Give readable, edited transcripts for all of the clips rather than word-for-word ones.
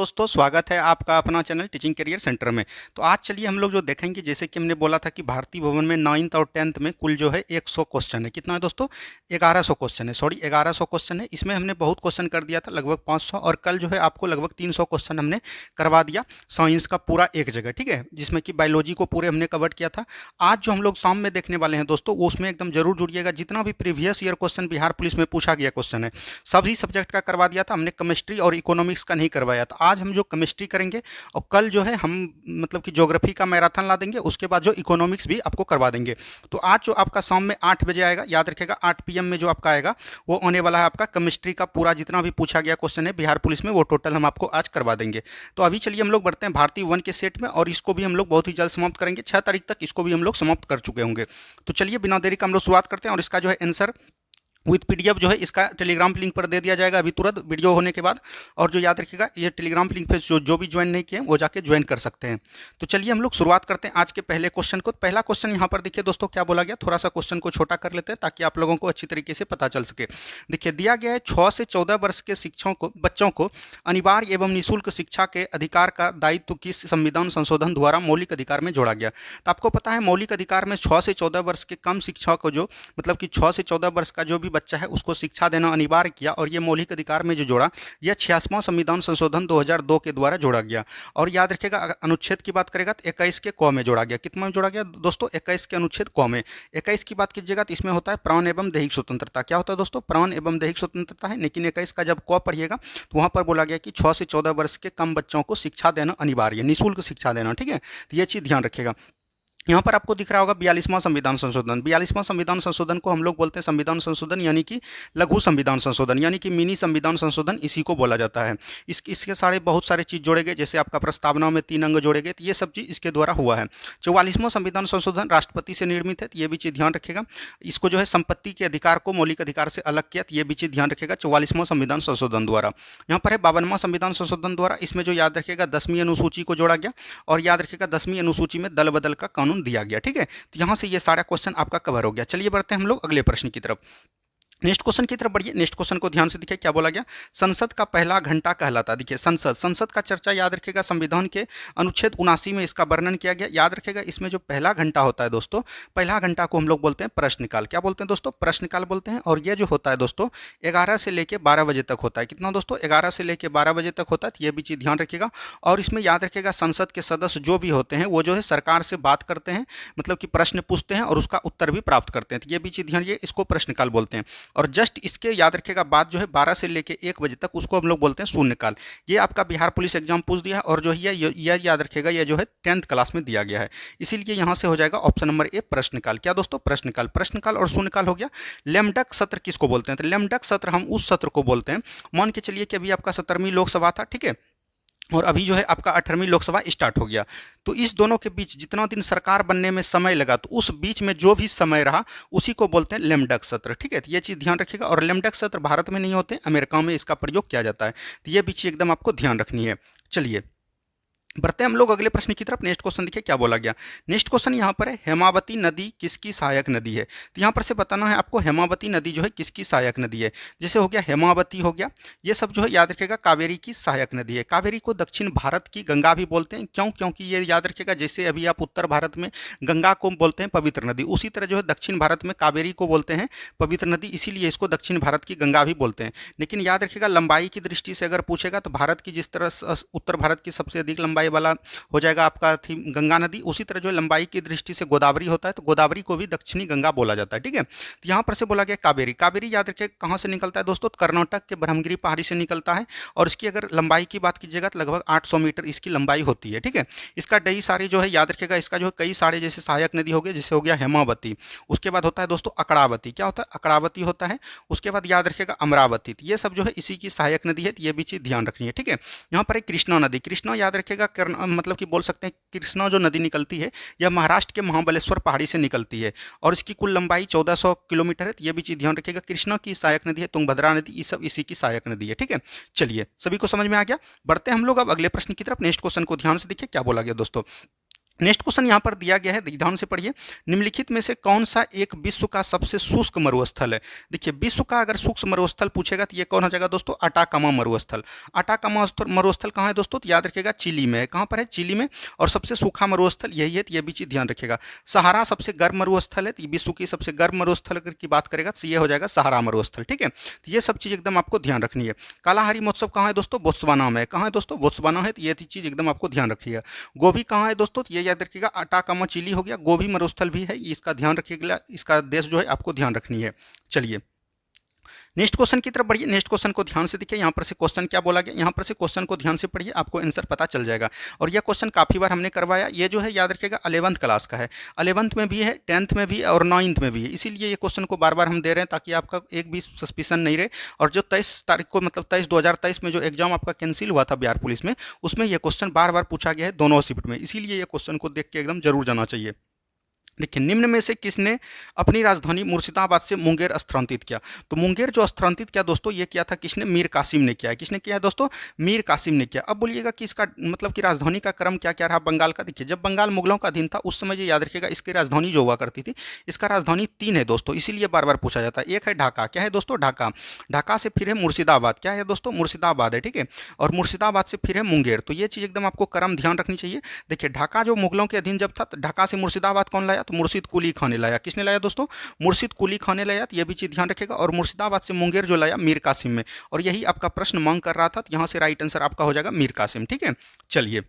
दोस्तों, स्वागत है आपका अपना चैनल टीचिंग करियर सेंटर में। तो आज चलिए हम लोग जो देखेंगे, जैसे कि हमने बोला था कि भारतीय भवन में 9th और 10th में कुल जो है 100 क्वेश्चन है। कितना है दोस्तों? 1100 क्वेश्चन है। सॉरी, 1100 क्वेश्चन है। इसमें हमने बहुत क्वेश्चन कर दिया था, लगभग 500, और कल जो है आपको लगभग 300 क्वेश्चन हमने करवा दिया साइंस का पूरा एक जगह, ठीक है, जिसमें कि बायोलॉजी को पूरे हमने कवर किया था। आज जो हम लोग शाम में देखने वाले हैं दोस्तों, वो उसमें एकदम जरूर जुड़िएगा। जितना भी previous year question Bihar police में पूछा गया क्वेश्चन है, सभी सब्जेक्ट का करवा दिया था हमने। केमिस्ट्री और इकोनॉमिक्स का नहीं करवाया था। आज हम जो केमिस्ट्री करेंगे, और कल जो है हम मतलब कि ज्योग्राफी का मैराथन ला देंगे। उसके बाद जो इकोनॉमिक्स भी आपको करवा देंगे। तो आज जो आपका शाम में 8 बजे आएगा, याद रखिएगा 8 PM में जो आपका आएगा, वो आने वाला है आपका केमिस्ट्री का पूरा जितना भी पूछा गया क्वेश्चन है बिहार पुलिस में, वो टोटल हम आपको आज करवा देंगे। तो अभी चलिए हम लोग बढ़ते हैं भारतीय वन के सेट में, और इसको भी हम लोग बहुत ही जल्द समाप्त करेंगे। 6 तारीख तक इसको भी हम लोग समाप्त कर चुके होंगे। तो चलिए बिना देरी का हम लोग शुरुआत करते हैं, और इसका जो है आंसर विथ PDF जो है इसका टेलीग्राम लिंक पर दे दिया जाएगा अभी तुरंत वीडियो होने के बाद। और जो याद रखिएगा, ये टेलीग्राम लिंक पे जो भी ज्वाइन नहीं किए वो जाके ज्वाइन कर सकते हैं। तो चलिए हम लोग शुरुआत करते हैं आज के पहले क्वेश्चन को। पहला क्वेश्चन यहाँ पर देखिए दोस्तों, क्या बोला गया। थोड़ा सा क्वेश्चन को छोटा कर लेते हैं ताकि आप लोगों को अच्छी तरीके से पता चल सके। देखिए, दिया गया है 6 से 14 वर्ष के बच्चों को अनिवार्य एवं निःशुल्क शिक्षा के अधिकार का दायित्व किस संविधान संशोधन द्वारा मौलिक अधिकार में जोड़ा गया। तो आपको पता है मौलिक अधिकार में 6 से 14 वर्ष के कम शिक्षा को, जो मतलब कि 6 से 14 वर्ष का जो भी बच्चा है उसको शिक्षा देना अनिवार्य किया, और ये मौलिक अधिकार में जो जोड़ा, यह 86वां संविधान संशोधन 2002 के द्वारा जोड़ा गया। और याद रखिएगा, अगर अनुच्छेद की बात करेगा तो 21 के क में जोड़ा गया। कितना में जोड़ा गया दोस्तों? 21 के अनुच्छेद क में। 21 की बात कीजिएगा तो इसमें होता है प्राण एवं दैहिक स्वतंत्रता। क्या होता है दोस्तों? प्राण एवं दैहिक स्वतंत्रता है। लेकिन 21 का जब क पढ़िएगा तो वहां पर बोला गया कि 6 से 14 वर्ष के कम बच्चों को शिक्षा देना अनिवार्य, निःशुल्क शिक्षा देना, ठीक है। तो ये चीज ध्यान रखिएगा। यहाँ पर आपको दिख रहा होगा 42वां संविधान संशोधन। 42वां संविधान संशोधन को हम लोग बोलते हैं संविधान संशोधन, यानी कि लघु संविधान संशोधन, यानी कि मिनी संविधान संशोधन, इसी को बोला जाता है। इसके सारे बहुत सारे चीज जोड़े गए, जैसे आपका प्रस्तावना में 3 अंग जोड़े गए, तो ये सब चीज इसके द्वारा हुआ है। 44वां संविधान संशोधन राष्ट्रपति से निर्मित है, तो ये भी चीज ध्यान रखेगा। इसको जो है संपत्ति के अधिकार को मौलिक अधिकार से अलग किया, तो ये भी चीज ध्यान रखेगा 44वां संविधान संशोधन द्वारा। यहाँ पर है 52वां संविधान संशोधन द्वारा। इसमें जो याद रखेगा 10वीं अनुसूची को जोड़ा गया, और याद रखेगा 10वीं अनुसूची में दल बदल का कानून दिया गया, ठीक है। तो यहां से ये सारा क्वेश्चन आपका कवर हो गया। चलिए बढ़ते हैं हम लोग अगले प्रश्न की तरफ। नेक्स्ट क्वेश्चन की तरफ बढ़िए। नेक्स्ट क्वेश्चन को ध्यान से देखिए, क्या बोला गया। संसद का पहला घंटा कहलाता। देखिए, संसद का चर्चा याद रखेगा संविधान के अनुच्छेद 79 में इसका वर्णन किया गया। याद रखेगा, इसमें जो पहला घंटा होता है दोस्तों, पहला घंटा को हम लोग बोलते हैं प्रश्नकाल। क्या बोलते हैं दोस्तों? प्रश्नकाल बोलते हैं। और ये जो होता है दोस्तों 11 से लेकर 12 बजे तक होता है। कितना दोस्तों? 11 से लेकर 12 बजे तक होता है। तो ये भी चीज ध्यान रखिएगा। और इसमें याद रखेगा संसद के सदस्य जो भी होते हैं वो जो है सरकार से बात करते हैं, मतलब कि प्रश्न पूछते हैं और उसका उत्तर भी प्राप्त करते हैं। तो ये भी चीज ध्यान, ये इसको प्रश्नकाल बोलते हैं। और जस्ट इसके याद रखेगा बात जो है 12 से लेके 1 बजे तक, उसको हम लोग बोलते हैं शून्यकाल। ये आपका बिहार पुलिस एग्जाम पूछ दिया है, और जो है ये याद रखेगा, ये जो है 10th क्लास में दिया गया है। इसीलिए यहां से हो जाएगा ऑप्शन नंबर ए प्रश्नकाल। क्या दोस्तों? प्रश्नकाल। प्रश्नकाल और शून्यकाल हो गया। लेमडक सत्र किसको बोलते हैं? तो लेमडक सत्र हम उस सत्र को बोलते हैं, मान के चलिए कि अभी आपका 17वीं लोकसभा था, ठीक है, और अभी जो है आपका 18वीं लोकसभा स्टार्ट हो गया। तो इस दोनों के बीच जितना दिन सरकार बनने में समय लगा, तो उस बीच में जो भी समय रहा उसी को बोलते हैं लेमडक सत्र, ठीक है। तो ये चीज ध्यान रखिएगा। और लेमडक सत्र भारत में नहीं होते, अमेरिका में इसका प्रयोग किया जाता है। तो ये भी चीज एकदम आपको ध्यान रखनी है। चलिए बढ़ते हैं हम लोग अगले प्रश्न की तरफ। नेक्स्ट क्वेश्चन देखिए क्या बोला गया। नेक्स्ट क्वेश्चन यहाँ पर है, हेमावती नदी किसकी सहायक नदी है। तो यहाँ पर से बताना है आपको हेमावती नदी जो है किसकी सहायक नदी है। जैसे हो गया हेमावती, हो गया, ये सब जो है याद रखेगा कावेरी की सहायक नदी है। कावेरी को दक्षिण भारत की गंगा भी बोलते हैं। क्यों? क्योंकि ये याद रखेगा, जैसे अभी आप उत्तर भारत में गंगा को बोलते हैं पवित्र नदी, उसी तरह जो है दक्षिण भारत में कावेरी को बोलते हैं पवित्र नदी, इसीलिए इसको दक्षिण भारत की गंगा भी बोलते हैं। लेकिन याद रखेगा लंबाई की दृष्टि से अगर पूछेगा तो भारत की जिस तरह उत्तर भारत की सबसे अधिक लंबाई वाला हो जाएगा आपका थी गंगा नदी, उसी तरह जो लंबाई की दृष्टि से गोदावरी होता है, तो गोदावरी को भी दक्षिणी गंगा बोला जाता है, ठीक है। तो यहाँ पर से बोला गया कावेरी। कावेरी याद रखिए कहाँ से निकलता है दोस्तों? तो कर्नाटक के ब्रह्मगिरी पहाड़ी से निकलता है, और इसकी अगर लंबाई की बात कीजिएगा तो लगभग 800 मीटर इसकी लंबाई होती है, ठीक है। इसका कई सारे जो है याद रखिएगा, इसका जो है कई सारे जैसे सहायक नदी हो गए, जैसे हो गया हेमावती, उसके बाद होता है दोस्तों अकड़ावती। क्या होता है? अकड़ावती होता है। उसके बाद याद रखिएगा अमरावती। तो ये सब जो है इसी की सहायक नदी है, तो ये भी चीज ध्यान रखनी है, ठीक है। यहाँ पर एक कृष्णा नदी। कृष्णा याद रखेगा मतलब कि बोल सकते हैं कृष्णा जो नदी निकलती है यह महाराष्ट्र के महाबलेश्वर पहाड़ी से निकलती है, और इसकी कुल लंबाई 1400 किलोमीटर है। तो ये भी चीज ध्यान रखिएगा। कृष्णा की सहायक नदी है तुंगभद्रा नदी, ये सब इसी की सहायक नदी है, ठीक है। चलिए सभी को समझ में आ गया। बढ़ते हैं हम लोग अब अगले प्रश्न की तरफ। नेक्स्ट क्वेश्चन को ध्यान से देखिए क्या बोला गया दोस्तों। नेक्स्ट क्वेश्चन यहाँ पर दिया गया है, ध्यान से पढ़िए। निम्नलिखित में से कौन सा एक विश्व का सबसे शुष्क मरुस्थल है? देखिए, विश्व का अगर शुष्क मरुस्थल पूछेगा तो ये कौन हो जाएगा दोस्तों? अटाकामा मरुस्थल। अटाकामा मरुस्थल कहाँ है दोस्तों? तो याद रखिएगा चिली में है। कहाँ पर है? चिली में। और सबसे सूखा मरुस्थल यही है, तो ये भी चीज ध्यान रखिएगा। सहारा सबसे गर्म मरुस्थल है, तो विश्व की सबसे गर्म मरुस्थल की बात करेगा तो ये हो जाएगा सहारा मरुस्थल। ठीक है, तो ये सब चीज एकदम आपको ध्यान रखनी है। कालाहारी महोत्सव कहाँ है दोस्तों? बोत्सवाना में। कहाँ है दोस्तों? बोत्सवाना है, तो ये चीज एकदम आपको ध्यान रखिएगा। गोभी कहाँ है दोस्तों? तो ये याद रखिएगा अटाकामा चिली हो गया। गोभी मरुस्थल भी है, इसका ध्यान रखिएगा। इसका देश जो है आपको ध्यान रखनी है। चलिए नेक्स्ट क्वेश्चन की तरफ बढ़िए। नेक्स्ट क्वेश्चन को ध्यान से देखिए, यहाँ पर से क्वेश्चन क्या बोला गया, यहाँ पर से क्वेश्चन को ध्यान से पढ़िए, आपको आंसर पता चल जाएगा। और यह क्वेश्चन काफी बार हमने करवाया। ये जो है याद रखिएगा 11th क्लास का है। 11th में भी है, 10th में भी है और 9th में भी है। इसीलिए ये क्वेश्चन को बार बार हम दे रहे हैं ताकि आपका एक भी सस्पिशन नहीं रहे। और जो 23 तारीख को मतलब 2023 में जो एग्जाम आपका कैंसिल हुआ था बिहार पुलिस में, उसमें यह क्वेश्चन बार बार पूछा गया है दोनों शिफ्ट में। इसीलिए ये क्वेश्चन को देख के एकदम जरूर जाना चाहिए। देखिए, निम्न में से किसने अपनी राजधानी मुर्शिदाबाद से मुंगेर स्थानांतरित किया? तो मुंगेर जो स्थानांतरित किया दोस्तों, ये किया था किसने? मीर कासिम ने किया है। किसने किया है दोस्तों? मीर कासिम ने किया। अब बोलिएगा कि इसका मतलब कि राजधानी का क्रम क्या क्या रहा बंगाल का? देखिए, जब बंगाल मुगलों का अधीन था उस समय ये याद रखिएगा इसकी राजधानी जो हुआ करती थी, इसका राजधानी 3 है दोस्तों, इसीलिए बार बार पूछा जाता है। एक है ढाका, क्या है दोस्तों? ढाका। ढाका से फिर है मुर्शिदाबाद, क्या है दोस्तों? मुर्शिदाबाद है। ठीक है, और मुर्शिदाबाद से फिर है मुंगेर। तो ये चीज एकदम आपको क्रम ध्यान रखनी चाहिए। देखिए, ढाका जो मुगलों के अधीन जब था, ढाका से मुर्शिदाबाद कौन लाया? तो मुर्शिद कुली खान ने लाया। किसने लाया दोस्तों? मुर्शिद कुली खान ने लाया, तो यह भी चीज ध्यान रखेगा। और मुर्शिदाबाद से मुंगेर जो लाया, मीर कासिम में। और यही आपका प्रश्न मांग कर रहा था, तो यहां से राइट आंसर आपका हो जाएगा मीर कासिम। ठीक है, चलिए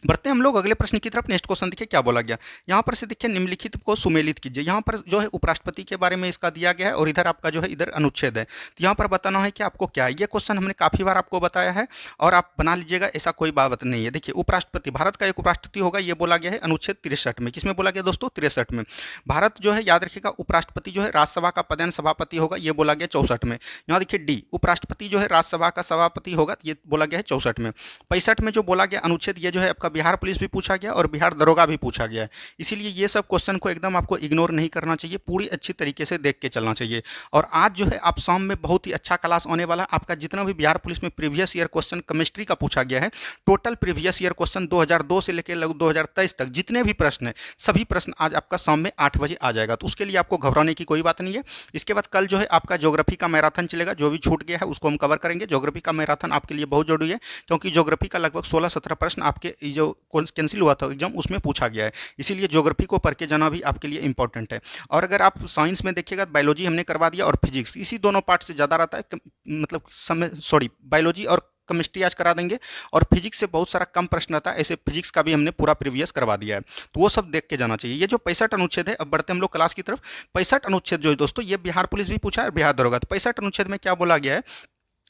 बढ़ते हैं हम लोग अगले प्रश्न की तरफ। नेक्स्ट क्वेश्चन देखिए क्या बोला गया। यहाँ पर से देखिए, निम्नलिखित को सुमेलित कीजिए। यहाँ पर जो है उपराष्ट्रपति के बारे में इसका दिया गया है और इधर आपका जो है इधर अनुच्छेद है। तो यहाँ पर बताना है कि आपको क्या है। ये क्वेश्चन हमने काफी बार आपको बताया है और आप बना लीजिएगा, ऐसा कोई बात नहीं है। देखिए, उपराष्ट्रपति, भारत का एक उपराष्ट्रपति होगा, ये बोला गया है अनुच्छेद 63 में। किसमें बोला गया दोस्तों? 63 में। भारत जो है याद रखिएगा उपराष्ट्रपति जो है राज्यसभा का पदेन सभापति होगा, ये बोला गया 64 में। यहाँ देखिए डी, उपराष्ट्रपति जो है राज्यसभा का सभापति होगा, ये बोला गया है 64 में। 65 में जो बोला गया अनुच्छेद, ये जो है आपका बिहार पुलिस भी पूछा गया और बिहार दरोगा भी पूछा गया है। इसीलिए ये सब क्वेश्चन को एकदम आपको इग्नोर नहीं करना चाहिए, पूरी अच्छी तरीके से देख के चलना चाहिए। और आज जो है आप शाम में बहुत ही अच्छा क्लास आने वाला है आपका। जितना भी बिहार पुलिस में प्रीवियस ईयर क्वेश्चन केमिस्ट्री का पूछा गया है, टोटल प्रीवियस ईयर क्वेश्चन 2002 से लेकर लगभग 2023 तक जितने भी प्रश्न है, सभी प्रश्न आज आपका शाम में 8 बजे आ जाएगा। तो उसके लिए आपको घबराने की कोई बात नहीं है। इसके बाद कल जो है आपका ज्योग्राफी का मैराथन चलेगा, जो भी छूट गया है उसको हम कवर करेंगे। ज्योग्राफी का मैराथन आपके लिए बहुत जरूरी है, क्योंकि ज्योग्राफी का लगभग 16-17 प्रश्न आपके जो कैंसिल हुआ था एग्जाम उसमें पूछा गया है। इसीलिए ज्योग्राफी को पढ़ के जाना भी आपके लिए इंपॉर्टेंट है। और अगर आप साइंस में देखिएगा, बायोलॉजी हमने करवा दिया और फिजिक्स, इसी दोनों पार्ट से ज़्यादा रहता है। मतलब समय बायोलॉजी और केमिस्ट्री आज करा देंगे और फिजिक्स से बहुत सारा कम प्रश्न आता है। ऐसे फिजिक्स का भी हमने पूरा प्रीवियस करवा दिया है, तो वो सब देख के जाना चाहिए। ये जो 65 अनुच्छेद है, अब बढ़ते हम लोग क्लास की तरफ। 65 अनुच्छेद जो है दोस्तों, ये बिहार पुलिस भी पूछा है और बिहार दरोगा। तो 65 अनुच्छेद में क्या बोला गया है,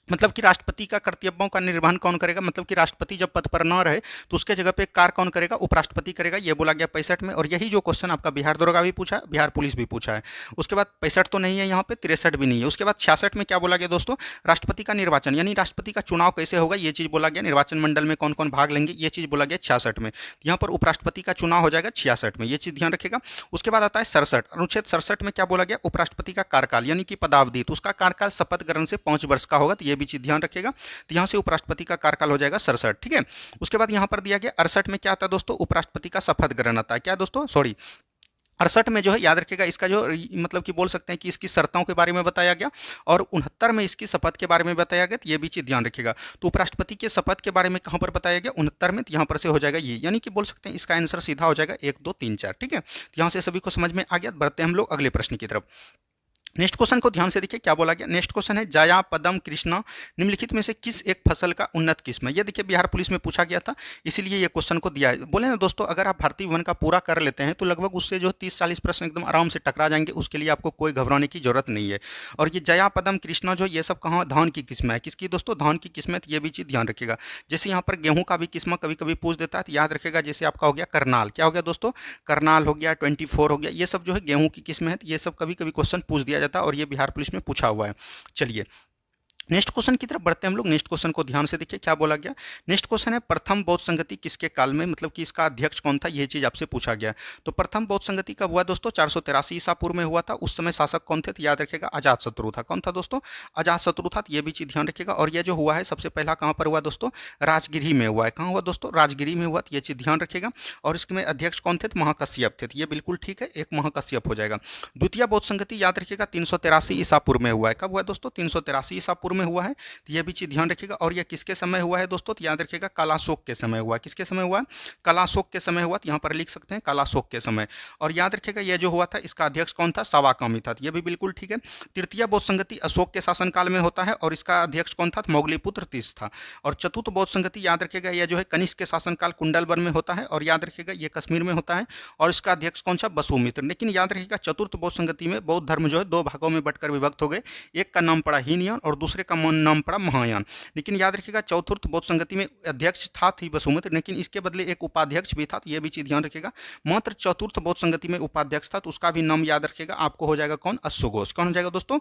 मतलब कि राष्ट्रपति का कर्तव्यों का निर्वहन कौन करेगा? मतलब कि राष्ट्रपति जब पद पर न रहे तो उसके जगह पे कार्य कौन करेगा? उपराष्ट्रपति करेगा, ये बोला गया 65 में। और यही जो क्वेश्चन आपका बिहार दरोगा भी पूछा है, बिहार पुलिस भी पूछा है। उसके बाद 65 तो नहीं है यहाँ पे, 63 भी नहीं है। उसके बाद 66 में क्या बोला गया दोस्तों? राष्ट्रपति का निर्वाचन, यानी राष्ट्रपति का चुनाव कैसे होगा, ये चीज बोला गया। निर्वाचन मंडल में कौन कौन भाग लेंगे, ये चीज बोला गया 66 में। यहाँ पर उपराष्ट्रपति का चुनाव हो जाएगा 66 में, ये चीज ध्यान रखेगा। उसके बाद आता है 67, अनुच्छेद 67 में क्या बोला गया? उपराष्ट्रपति का कार्यकाल यानी कि पदावधि, तो उसका कार्यकाल शपथ ग्रहण से 5 वर्ष का होगा, तो ये भी चीज ध्यान रखेगा। तो यहां से उपराष्ट्रपति का कार्यकाल हो जाएगा 67। ठीक है, उसके बाद यहां पर दिया गया 68 में क्या आता है दोस्तों? उपराष्ट्रपति का शपथ ग्रहण आता है। क्या दोस्तों? सॉरी, 68 में जो है याद रखेगा इसका जो मतलब कि बोल सकते हैं कि इसकी शर्तों के बारे में बताया गया। और 69 में इसकी शपथ के बारे में बताया गया, तो ये भी चीज ध्यान रखिएगा। तो उपराष्ट्रपति के शपथ के बारे में कहां पर बताया गया? 69 में। तो यहां पर से हो जाएगा ये, यानी कि बोल सकते हैं इसका आंसर सीधा हो जाएगा 1 2 3 4। ठीक है, तो यहां से सभी को समझ में आ गया। बढ़ते हैं हम लोग अगले प्रश्न की तरफ। नेक्स्ट क्वेश्चन को ध्यान से देखिए क्या बोला गया। नेक्स्ट क्वेश्चन है जया पदम कृष्णा निम्नलिखित में से किस एक फसल का उन्नत किस्म है? ये देखिए बिहार पुलिस में पूछा गया था, इसीलिए ये क्वेश्चन को दिया है। बोले ना दोस्तों, अगर आप भारतीय वन का पूरा कर लेते हैं तो लगभग उससे जो 30-40 प्रश्न एकदम आराम से टकरा जाएंगे। उसके लिए आपको कोई घबराने की जरूरत नहीं है। और ये जया पदम कृष्णा जो ये सब कहाँ धान की किस्म है? किसकी दोस्तों? धान की किस्म है, तो ये भी चीज ध्यान रखिएगा। जैसे यहाँ पर गेहूं का भी किस्म कभी कभी पूछ देता है, तो याद रखेगा जैसे आपका हो गया करनाल, क्या हो गया दोस्तों? करनाल हो गया, 24 हो गया, ये सब जो है गेहूं की किस्म है। तो ये सब कभी कभी क्वेश्चन पूछ दिया जाता है और ये बिहार पुलिस में पूछा हुआ है। चलिए नेक्स्ट क्वेश्चन की तरफ बढ़ते हैं हम लोग। नेक्स्ट क्वेश्चन को ध्यान से देखिए क्या बोला गया। नेक्स्ट क्वेश्चन है प्रथम बौद्ध संगति किसके काल में, मतलब कि इसका अध्यक्ष कौन था, यह चीज आपसे पूछा गया। तो प्रथम बौद्ध संगति कब हुआ दोस्तों, 483 ईसा पूर्व में हुआ था। उस समय शासक कौन थे, तो याद रखिएगा अजातशत्रु था। कौन था दोस्तों, अजातशत्रु था। ये भी चीज ध्यान रखिएगा। और यह जो हुआ है सबसे पहला कहां पर हुआ दोस्तों, राजगिरी में हुआ है। कहां हुआ दोस्तों, राजगिरी में हुआ। ये चीज ध्यान रखिएगा। और इसमें अध्यक्ष कौन थे, तो महाकश्यप थे। ये बिल्कुल ठीक है, एक महाकश्यप हो जाएगा। द्वितीय बौद्ध संगति याद रखिएगा 383 ईसा पूर्व में हुआ है। कब हुआ दोस्तों, 383 ईसा पूर्व में हुआ है। तो यह भी चीज ध्यान रखिएगा। और यह किसके समय हुआ है दोस्तों, तो याद रखिएगा कालाशोक के समय हुआ है। किसके समय हुआ है, कालाशोक के समय हुआ। तो यहाँ पर लिख सकते हैं कालाशोक के समय। और याद रखिएगा यह जो हुआ था इसका अध्यक्ष कौन था, सावाकामी था। यह भी बिल्कुल ठीक है। तृतीय बौद्ध संगति अशोक के शासनकाल में होता है और इसका अध्यक्ष कौन था, मौगलीपुत्र तीस था। और चतुर्थ बौद्ध संगति याद रखिएगा यह जो है कनिष्क के शासनकाल कुंडलवन में होता है। और याद रखिएगा यह कश्मीर में होता है और इसका अध्यक्ष कौन सा, वसुमित्र। लेकिन याद रखिएगा चतुर्थ बौद्ध संगति में बौद्ध धर्म जो है दो भागों में बटकर विभक्त हो गए। एक का नाम पड़ा हीनयान और दूसरे का नाम पड़ा महायान। लेकिन याद रखिएगा चौथुर्थ बौद्ध संगति में अध्यक्ष था ही वसुमित्र, लेकिन इसके बदले एक उपाध्यक्ष भी था। तो यह भी चीज ध्यान रखिएगा। मात्र चतुर्थ बौद्ध संगति में उपाध्यक्ष था, तो उसका भी नाम याद रखिएगा। आपको हो जाएगा कौन, अश्वघोष। कौन हो जाएगा दोस्तों,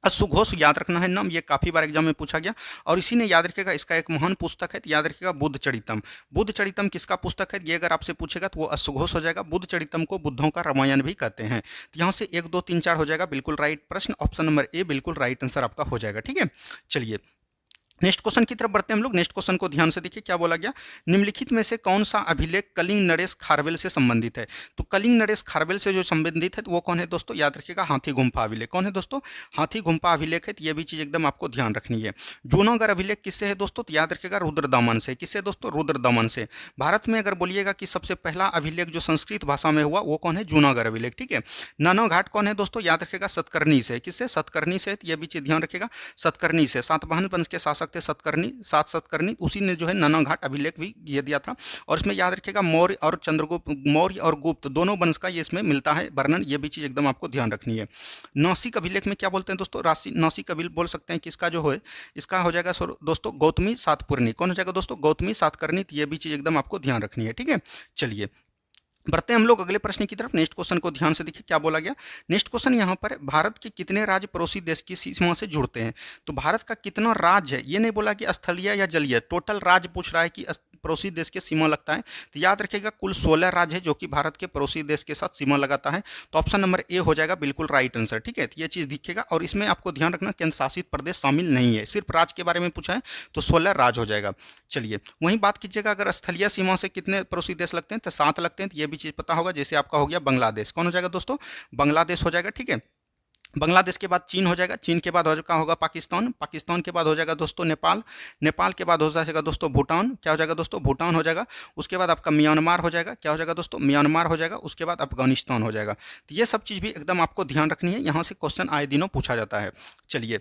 अश्वघोष याद रखना है नाम। ये काफी बार एग्जाम में पूछा गया। और इसी ने याद रखिएगा इसका एक महान पुस्तक है, तो याद रखिएगा बुद्ध चरितम। बुद्ध चरितम किसका पुस्तक है, ये अगर आपसे पूछेगा तो वो अश्वघोष हो जाएगा। बुद्ध चरितम को बुद्धों का रामायण भी कहते हैं। तो यहाँ से 1 2 3 4 हो जाएगा बिल्कुल राइट प्रश्न। ऑप्शन नंबर ए बिल्कुल राइट आंसर आपका हो जाएगा। ठीक है, चलिए नेक्स्ट क्वेश्चन की तरफ बढ़ते हैं हम लोग। नेक्स्ट क्वेश्चन को ध्यान से देखिए क्या बोला गया। निम्नलिखित में से कौन सा अभिलेख कलिंग नरेश खारवेल से संबंधित है। तो कलिंग नरेश खारवेल से जो संबंधित है तो वो कौन है दोस्तों, याद रखिएगा हाथी गुम्फा अभिलेख। कौन है दोस्तों, हाथी गुम्फा अभिलेख है। तो ये भी चीज एकदम आपको ध्यान रखनी है। जूनागढ़ अभिलेख किससे है दोस्तों, तो याद रखिएगा रुद्रदमन से। किससे दोस्तों, रुद्रदमन से। भारत में अगर बोलिएगा कि सबसे पहला अभिलेख जो संस्कृत भाषा में हुआ वो कौन है, जूनागढ़ अभिलेख। ठीक है, नानो घाट कौन है दोस्तों, याद रखिएगा सतकर्णी से। किससे, सतकर्णी से। ये भी चीज ध्यान रखिएगा, सतकर्णी से। सातवाहन वंश के शासक थे सतकर्णी, सात सतकर्णी। उसी ने जो है नानाघाट अभिलेख भी ये दिया था। और इसमें याद रखिएगा मौर्य और चंद्रगुप्त, मौर्य और गुप्त दोनों वंश का ये इसमें मिलता है वर्णन। ये भी चीज एकदम आपको ध्यान रखनी है। नासिक अभिलेख में क्या बोलते हैं दोस्तों, नासिक अभिलेख बोल सकते हैं कि इसका जो है इसका हो जाएगा दोस्तों गौतमी सातपुरनी। कौन हो जाएगा दोस्तों, गौतमी सातकर्णी। ये भी चीज एकदम आपको ध्यान रखनी है। ठीक है, चलिए बढ़ते हैं हम लोग अगले प्रश्न की तरफ। नेक्स्ट क्वेश्चन को ध्यान से देखिए क्या बोला गया। नेक्स्ट क्वेश्चन यहाँ पर भारत के कितने राज्य पड़ोसी देश की सीमा से जुड़ते हैं। तो भारत का कितना राज्य है, ये नहीं बोला कि स्थलीय या जलीय, टोटल राज्य पूछ रहा है कि पड़ोसी देश के सीमा लगता है। तो याद रखिएगा कुल 16 राज्य है जो कि भारत के पड़ोसी देश के साथ सीमा लगाता है। तो ऑप्शन नंबर ए हो जाएगा बिल्कुल राइट आंसर। ठीक है, तो ये चीज दिखेगा। और इसमें आपको ध्यान रखना केंद्र शासित प्रदेश शामिल नहीं है, सिर्फ राज्य के बारे में पूछा है तो 16 राज्य हो जाएगा। चलिए वहीं बात कीजिएगा अगर स्थलीय सीमा से कितने पड़ोसी देश लगते हैं, तो 7 लगते हैं। तो ये भी चीज पता होगा। जैसे आपका हो गया बांग्लादेश। कौन हो जाएगा दोस्तों, बांग्लादेश हो जाएगा। ठीक है, बांग्लादेश के बाद चीन हो जाएगा। चीन के बाद क्या होगा, पाकिस्तान। पाकिस्तान के बाद हो जाएगा दोस्तों नेपाल। नेपाल के बाद हो जाएगा दोस्तों भूटान। क्या हो जाएगा दोस्तों, भूटान हो जाएगा। उसके बाद आपका म्यांमार हो जाएगा। क्या हो जाएगा दोस्तों, म्यांमार हो जाएगा। उसके बाद अफगानिस्तान हो जाएगा। तो ये सब चीज़ भी एकदम आपको ध्यान रखनी है। यहाँ से क्वेश्चन आए दिनों पूछा जाता है। चलिए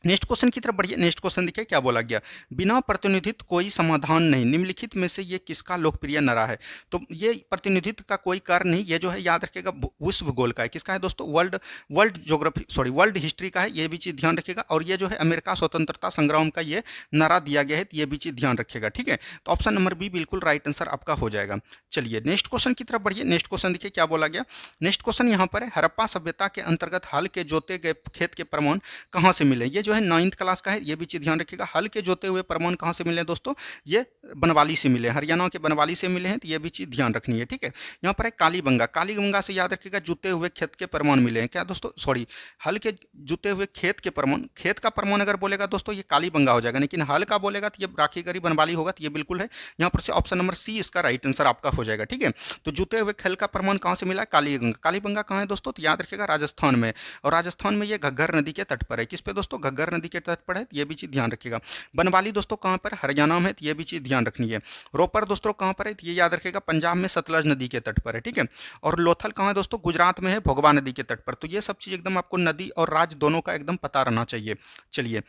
नेक्स्ट क्वेश्चन की तरफ बढ़िए। नेक्स्ट क्वेश्चन देखिए क्या बोला गया। बिना प्रतिनिधित्व कोई समाधान नहीं, निम्नलिखित में से ये किसका लोकप्रिय नारा है। तो ये प्रतिनिधित्व का कोई कार्य नहीं, ये जो है याद रखिएगा विश्व भूगोल का है। किसका है दोस्तों, वर्ल्ड हिस्ट्री का है। ये भी चीज ध्यान रखिएगा। और ये जो है अमेरिका स्वतंत्रता संग्राम का ये नारा दिया गया है। ये भी चीज ध्यान रखिएगा। ठीक है, तो ऑप्शन नंबर बी बिल्कुल राइट आंसर आपका हो जाएगा। चलिए नेक्स्ट क्वेश्चन की तरफ बढ़िए। नेक्स्ट क्वेश्चन देखिए क्या बोला गया। नेक्स्ट क्वेश्चन यहाँ पर है हड़प्पा सभ्यता के अंतर्गत हल के जोते गए खेत के प्रमाण कहाँ से मिले। ये जो है 9th क्लास का है। ये भी चीज ध्यान रखिएगा। हल के जोते हुए प्रमाण कहाँ से मिले दोस्तों, ये बनवाली से मिले, हरियाणा के बनवाली से मिले हैं। तो ये भी चीज ध्यान रखनी है। ठीक है, यहाँ पर है कालीबंगा। कालीबंगा से याद रखिएगा जुते हुए खेत के प्रमाण मिले हैं। क्या दोस्तों, सॉरी, हल के जुते हुए खेत के प्रमाण। खेत का प्रमाण अगर बोलेगा दोस्तों ये कालीबंगा हो जाएगा, लेकिन हल का बोलेगा तो ये राखीगढ़ी बनवाली होगा। तो ये बिल्कुल है। यहाँ पर से ऑप्शन नंबर सी इसका राइट आंसर आपका हो जाएगा। ठीक है, तो जुते हुए खेल का प्रमाण कहाँ से मिला, कालीबंगा। कालीबंगा कहाँ है दोस्तों, तो याद रखिएगा राजस्थान में। और राजस्थान में ये घग्गर नदी के तट पर है। किस पे दोस्तों, घग्गर नदी के तट पर है। ये भी चीज ध्यान रखिएगा। बनवाली दोस्तों कहां पर, हरियाणा में। तो ये भी चीज ध्यान रखनी है। रोपर दोस्तों कहां पर है, तो ये याद रखिएगा पंजाब में सतलज नदी के तट पर है। ठीक है, और लोथल कहां है दोस्तों, गुजरात में है, भोगवा नदी के तट पर। तो ये सब चीज एकदम आपको नदी और राज्य दोनों का एकदम पता रहना चाहिए। चलिए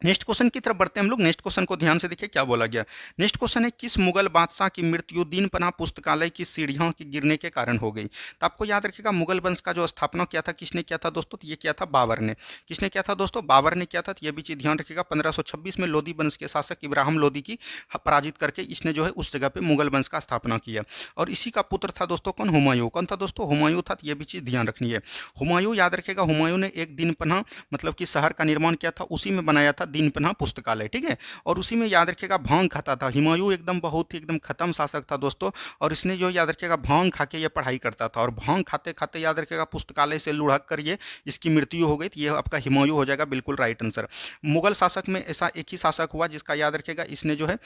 नेक्स्ट क्वेश्चन की तरफ बढ़ते हैं हम लोग। नेक्स्ट क्वेश्चन को ध्यान से देखिए क्या बोला गया। नेक्स्ट क्वेश्चन है, किस मुगल बादशाह की मृत्यु दीन पनाह पुस्तकालय की सीढ़ियों के गिरने के कारण हो गई। तो आपको याद रखिएगा, मुगल वंश का जो स्थापना किया था किसने किया था दोस्तों, तो ये किया था बाबर ने। किसने किया था दोस्तों, बाबर ने किया था। तो ये भी चीज ध्यान रखिएगा, 1526 में लोधी वंश के शासक इब्राहिम लोधी की पराजित करके इसने जो है उस जगह पे मुगल वंश का स्थापना किया। और इसी का पुत्र था दोस्तों कौन, हुमायूं। कौन था दोस्तों, हुमायूं था। तो ये भी चीज ध्यान रखनी है। हुमायूं याद रखिएगा, हुमायूं ने एक दिन पनाह मतलब कि शहर का निर्माण किया था, उसी में बनाया था दीन पनाह पुस्तकालय, ठीक है। और उसी में याद रखिएगा भांग खाता था। हुमायूं एकदम बहुत ही एकदम खत्म शासक था दोस्तों, और इसने जो याद रखिएगा भांग खा के ये पढ़ाई करता था, और भांग खाते खाते याद रखिएगा पुस्तकालय से लुढ़क कर ये इसकी मृत्यु हो गई। तो ये आपका हुमायूं हो जाएगा बिल्कुल राइट आंसर। मुगल शासक में ऐसा एक ही शासक हुआ जिसका याद रखिएगा इसने जो है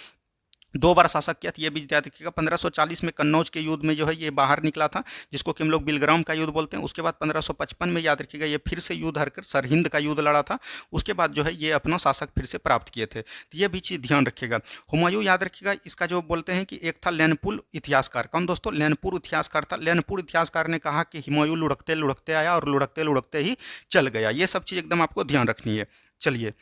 2 बार शासक किया। ये भी याद रखिएगा, 1540 में कन्नौज के युद्ध में जो है ये बाहर निकला था, जिसको कि हम लोग बिलग्राम का युद्ध बोलते हैं। उसके बाद 1555 में याद रखिएगा ये फिर से युद्ध हारकर सरहिंद का युद्ध लड़ा था। उसके बाद जो है ये अपना शासक फिर से प्राप्त किए थे। तो ये भी चीज़ ध्यान रखिएगा। हुमायूं याद रखिएगा, इसका जो बोलते हैं कि एक था लैनपुर इतिहासकार। कौन दोस्तों, लैनपुर इतिहासकार था। लैनपुर इतिहासकार ने कहा कि हुमायूं लुढ़कते लुढ़कते आया और लुढ़कते लुढ़कते ही चल गया। ये सब चीज़ एकदम आपको ध्यान रखनी है। चलिए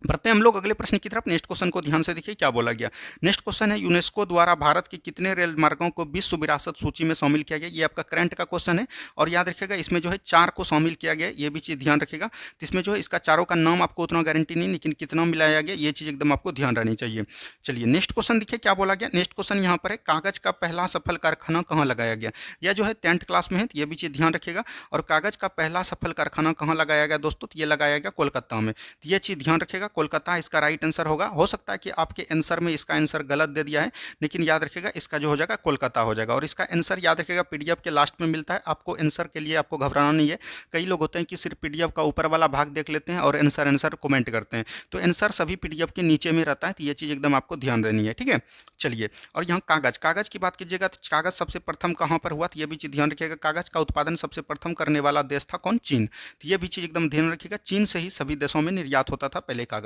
बढ़ते हैं हम लोग अगले प्रश्न की तरफ। नेक्स्ट क्वेश्चन को ध्यान से देखिए क्या बोला गया। नेक्स्ट क्वेश्चन है, यूनेस्को द्वारा भारत के कितने रेल मार्गों को विश्व विरासत सूची में शामिल किया गया। ये आपका करंट का क्वेश्चन है, और याद रखिएगा इसमें जो है 4 को शामिल किया गया। ये भी चीज़ ध्यान रखिएगा। तो इसमें जो है इसका चारों का नाम आपको उतना गारंटी नहीं, लेकिन कितना मिलाया गया ये चीज़ एकदम आपको ध्यान रहनी चाहिए। चलिए नेक्स्ट क्वेश्चन देखिए क्या बोला गया। नेक्स्ट क्वेश्चन यहाँ पर है, कागज का पहला सफल कारखाना कहाँ लगाया गया। यह जो है 10th क्लास में है, तो ये भी चीज़ ध्यान रखिएगा। और कागज का पहला सफल कारखाना कहाँ लगाया गया दोस्तों, तो ये लगाया गया कोलकाता में। तो ये चीज़ ध्यान रखिएगा, कोलकाता इसका राइट आंसर होगा। हो सकता है कि आपके आंसर में इसका आंसर गलत दे दिया है, लेकिन याद रखिएगा इसका जो हो जाएगा कोलकाता हो जाएगा। और इसका आंसर याद रखिएगा पीडीएफ के लास्ट में मिलता है। आपको आंसर के लिए आपको घबराना नहीं है। कई लोग होते हैं कि सिर्फ पीडीएफ का ऊपर वाला भाग देख लेते हैं और आंसर आंसर कमेंट करते हैं, तो आंसर सभी पीडीएफ के नीचे में रहता है। तो ये चीज़ एकदम आपको ध्यान देनी है, ठीक है। चलिए, और यहाँ कागज कागज की बात कीजिएगा तो कागज सबसे प्रथम कहाँ पर हुआ, तो ये भी चीज़ ध्यान रखिएगा। कागज का उत्पादन सबसे प्रथम करने वाला देश था कौन, चीन। तो ये भी चीज़ एकदम ध्यान रखिएगा, चीन से ही सभी देशों में निर्यात होता था पहले कागज।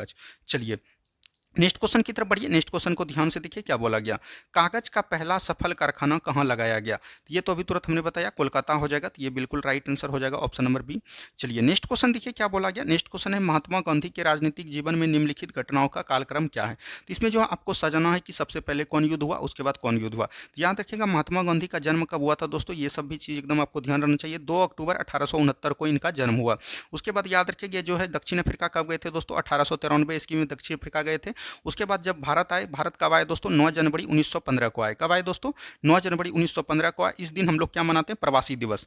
चलिए नेक्स्ट क्वेश्चन की तरफ बढ़िए। नेक्स्ट क्वेश्चन को ध्यान से देखिए क्या बोला गया। कागज का पहला सफल कारखाना कहाँ लगाया गया। तो ये तो अभी तुरंत हमने बताया कोलकाता हो जाएगा। तो ये बिल्कुल राइट आंसर हो जाएगा, ऑप्शन नंबर बी। चलिए नेक्स्ट क्वेश्चन देखिए क्या बोला गया। नेक्स्ट क्वेश्चन है, महात्मा गांधी के राजनीतिक जीवन में निम्नलिखित घटनाओं का कालक्रम क्या है। तो इसमें जो आपको सजाना है कि सबसे पहले कौन युद्ध हुआ, उसके बाद कौन युद्ध हुआ। तो याद रखिएगा महात्मा गांधी का जन्म कब हुआ था दोस्तों, ये सब भी चीज़ एकदम आपको ध्यान रखना चाहिए। 2 अक्टूबर 1869 को इनका जन्म हुआ। उसके बाद याद रखिएगा जो है दक्षिण अफ्रीका कब गए थे दोस्तों, 1893 ईस्वी में दक्षिण अफ्रीका गए थे। उसके बाद जब भारत आए, भारत कब आए दोस्तों, 9 जनवरी 1915 को आए। कब आए दोस्तों, 9 जनवरी 1915 को आए। इस दिन हम लोग क्या मनाते हैं, प्रवासी दिवस।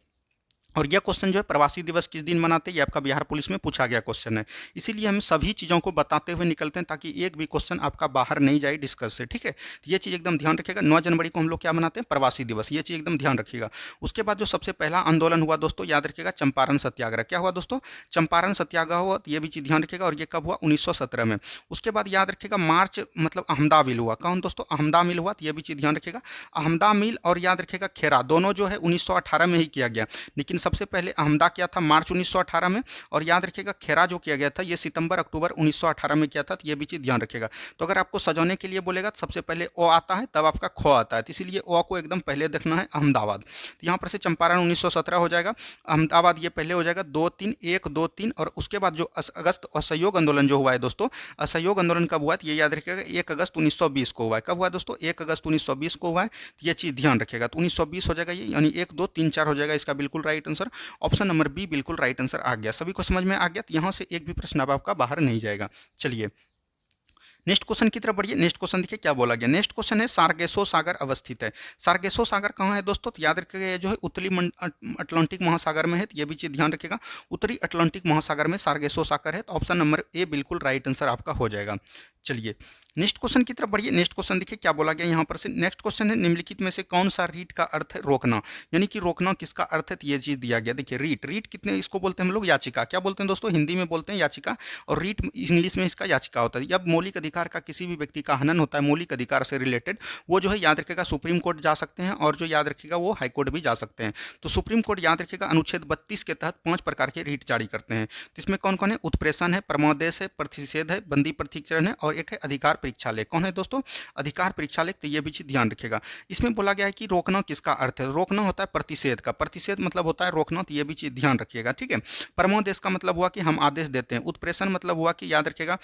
और यह क्वेश्चन जो है प्रवासी दिवस किस दिन मनाते हैं, ये आपका बिहार पुलिस में पूछा गया क्वेश्चन है। इसीलिए हम सभी चीज़ों को बताते हुए निकलते हैं ताकि एक भी क्वेश्चन आपका बाहर नहीं जाए डिस्कस से, ठीक है। तो ये चीज़ एकदम ध्यान रखिएगा। 9 जनवरी को हम लोग क्या मनाते हैं, प्रवासी दिवस। ये चीज़ एकदम ध्यान रखिएगा। उसके बाद जो सबसे पहला आंदोलन हुआ दोस्तों, याद रखिएगा चंपारण सत्याग्रह। क्या हुआ दोस्तों, चंपारण सत्याग्रह हुआ। तो ये भी चीज़ ध्यान रखिएगा। और ये कब हुआ, 1917 में। उसके बाद याद रखिएगा मार्च मतलब अहमदा मिल हुआ। कौन दोस्तों, अहमदा मिल हुआ। तो ये भी चीज़ ध्यान रखिएगा। अहमदा मिल और याद रखिएगा खेरा दोनों जो है 1918 में ही किया गया, लेकिन सबसे पहले अहमदा किया था मार्च 1918 में। और याद रखिएगा खेरा जो किया गया था ये सितंबर अक्टूबर 1918 में किया था। तो ये भी चीज़ ध्यान रखिएगा। तो अगर आपको सजाने के लिए बोलेगा तो सबसे पहले ओ आता है, तब आपका खो आता है। तो इसीलिए ओ को एकदम पहले देखना है, अहमदाबाद। तो यहाँ पर से चंपारण 1917 हो जाएगा, अहमदाबाद ये पहले हो जाएगा, 2-3 1-2-3। और उसके बाद जो अगस्त असहयोग आंदोलन जो हुआ है दोस्तों, असहयोग आंदोलन कब हुआ है, ये याद रखिएगा 1 अगस्त 1920 को हुआ है। कब हुआ है दोस्तों, 1 अगस्त 1920 को हुआ है। तो ये चीज़ ध्यान रखिएगा। तो 1920 हो जाएगा ये, यानी 1 2 3 4 हो जाएगा इसका बिल्कुल right answer. Option number B बिल्कुल राइट आंसर आ गया। सभी को समझ में आ गया। तो यहाँ से एक भी प्रश्न अब आपका बाहर नहीं जाएगा। चलिए नेक्स्ट क्वेश्चन की तरफ बढ़िए। नेक्स्ट क्वेश्चन देखिए क्या बोला गया। नेक्स्ट क्वेश्चन है, सार्गेसो सागर अवस्थित है। सार्गेसो सागर कहाँ है दोस्तों, तो याद रखिएगा ये जो है उत्तरी अटलांटिक महासागर में है। तो ये भी चीज़ ध्यान रखिएगा, उत्तरी अटलांटिक महासागर में सार्गेसो सागर है। तो ऑप्शन नंबर ए बिल्कुल राइट आंसर आपका हो जाएगा। चलिए नेक्स्ट क्वेश्चन की तरफ बढ़िए। नेक्स्ट क्वेश्चन देखिए क्या बोला गया यहाँ पर से। नेक्स्ट क्वेश्चन है, निम्नलिखित में से कौन सा रीट का अर्थ है रोकना, यानी कि रोकना किसका अर्थ है, तो ये चीज़ दिया गया। देखिए रीट, रीट कितने इसको बोलते हैं हम लोग, याचिका। क्या बोलते हैं दोस्तों, हिंदी में बोलते हैं याचिका, और रीट इंग्लिश में इसका याचिका होता है। जब मौलिक अधिकार का किसी भी व्यक्ति का हनन होता है मौलिक अधिकार से रिलेटेड, वो जो है याद रखेगा सुप्रीम कोर्ट जा सकते हैं, और जो याद रखेगा वो हाई कोर्ट भी जा सकते हैं। तो सुप्रीम कोर्ट याद रखेगा अनुच्छेद 32 के तहत 5 प्रकार के रीट जारी करते हैं। तो इसमें कौन कौन है, उत्प्रेषण है, परमादेश है, प्रतिषेध है, बंदी प्रतीक्षण है, और एक है अधिकार परीक्षालय। कौन है दोस्तों, अधिकार परीक्षालय। तो ये भी चीज ध्यान रखिएगा। इसमें बोला गया है कि रोकना किसका अर्थ है, रोकना होता है प्रतिषेध का, प्रतिषेध मतलब होता है रोकना। तो ये भी चीज ध्यान रखिएगा, ठीक है। परमोदेश का मतलब हुआ कि हम आदेश देते हैं। उत्प्रेषण मतलब हुआ कि याद रखिएगा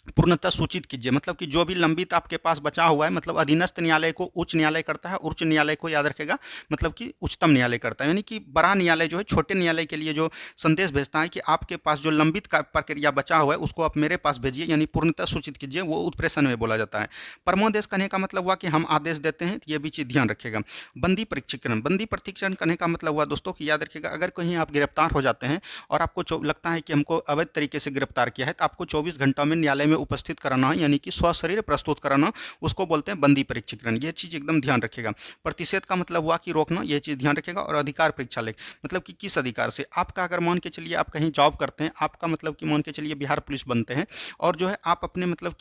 पूर्णतः सूचित कीजिए, मतलब कि जो भी लंबित आपके पास बचा हुआ है, मतलब अधीनस्थ न्यायालय को उच्च न्यायालय करता है, उच्च न्यायालय को याद रखेगा मतलब कि उच्चतम न्यायालय करता है। यानी कि बड़ा न्यायालय जो है छोटे न्यायालय के लिए जो संदेश भेजता है कि आपके पास जो लंबित प्रक्रिया बचा हुआ है उसको आप मेरे पास भेजिए, यानी पूर्णतः सूचित कीजिए, वो उत्प्रेषण में बोला जाता है। परमोदेश कहने का मतलब हुआ कि हम आदेश देते हैं, ये भी चीज़ ध्यान रखेगा। बंदी परीक्षीकरण, बंदी परीक्षीकरण कहने का मतलब हुआ दोस्तों कि याद रखिएगा, अगर कहीं आप गिरफ्तार हो जाते हैं और आपको लगता है कि हमको अवैध तरीके से गिरफ्तार किया है, तो आपको 24 घंटा में न्यायालय में उपस्थित कराना है, यानी कि स्वशरीर प्रस्तुत कराना, उसको बोलते हैं बंदी परीक्षीकरण। ये चीज़ एकदम ध्यान रखेगा। प्रतिषेध का मतलब हुआ कि रोकना, ये चीज़ ध्यान रखेगा। और अधिकार परीक्षा लेख, मतलब कि किस अधिकार से आपका, अगर मान के चलिए आप कहीं जॉब करते हैं, आपका मतलब कि मान के चलिए बिहार पुलिस बनते हैं, और जो है आप अपने मतलब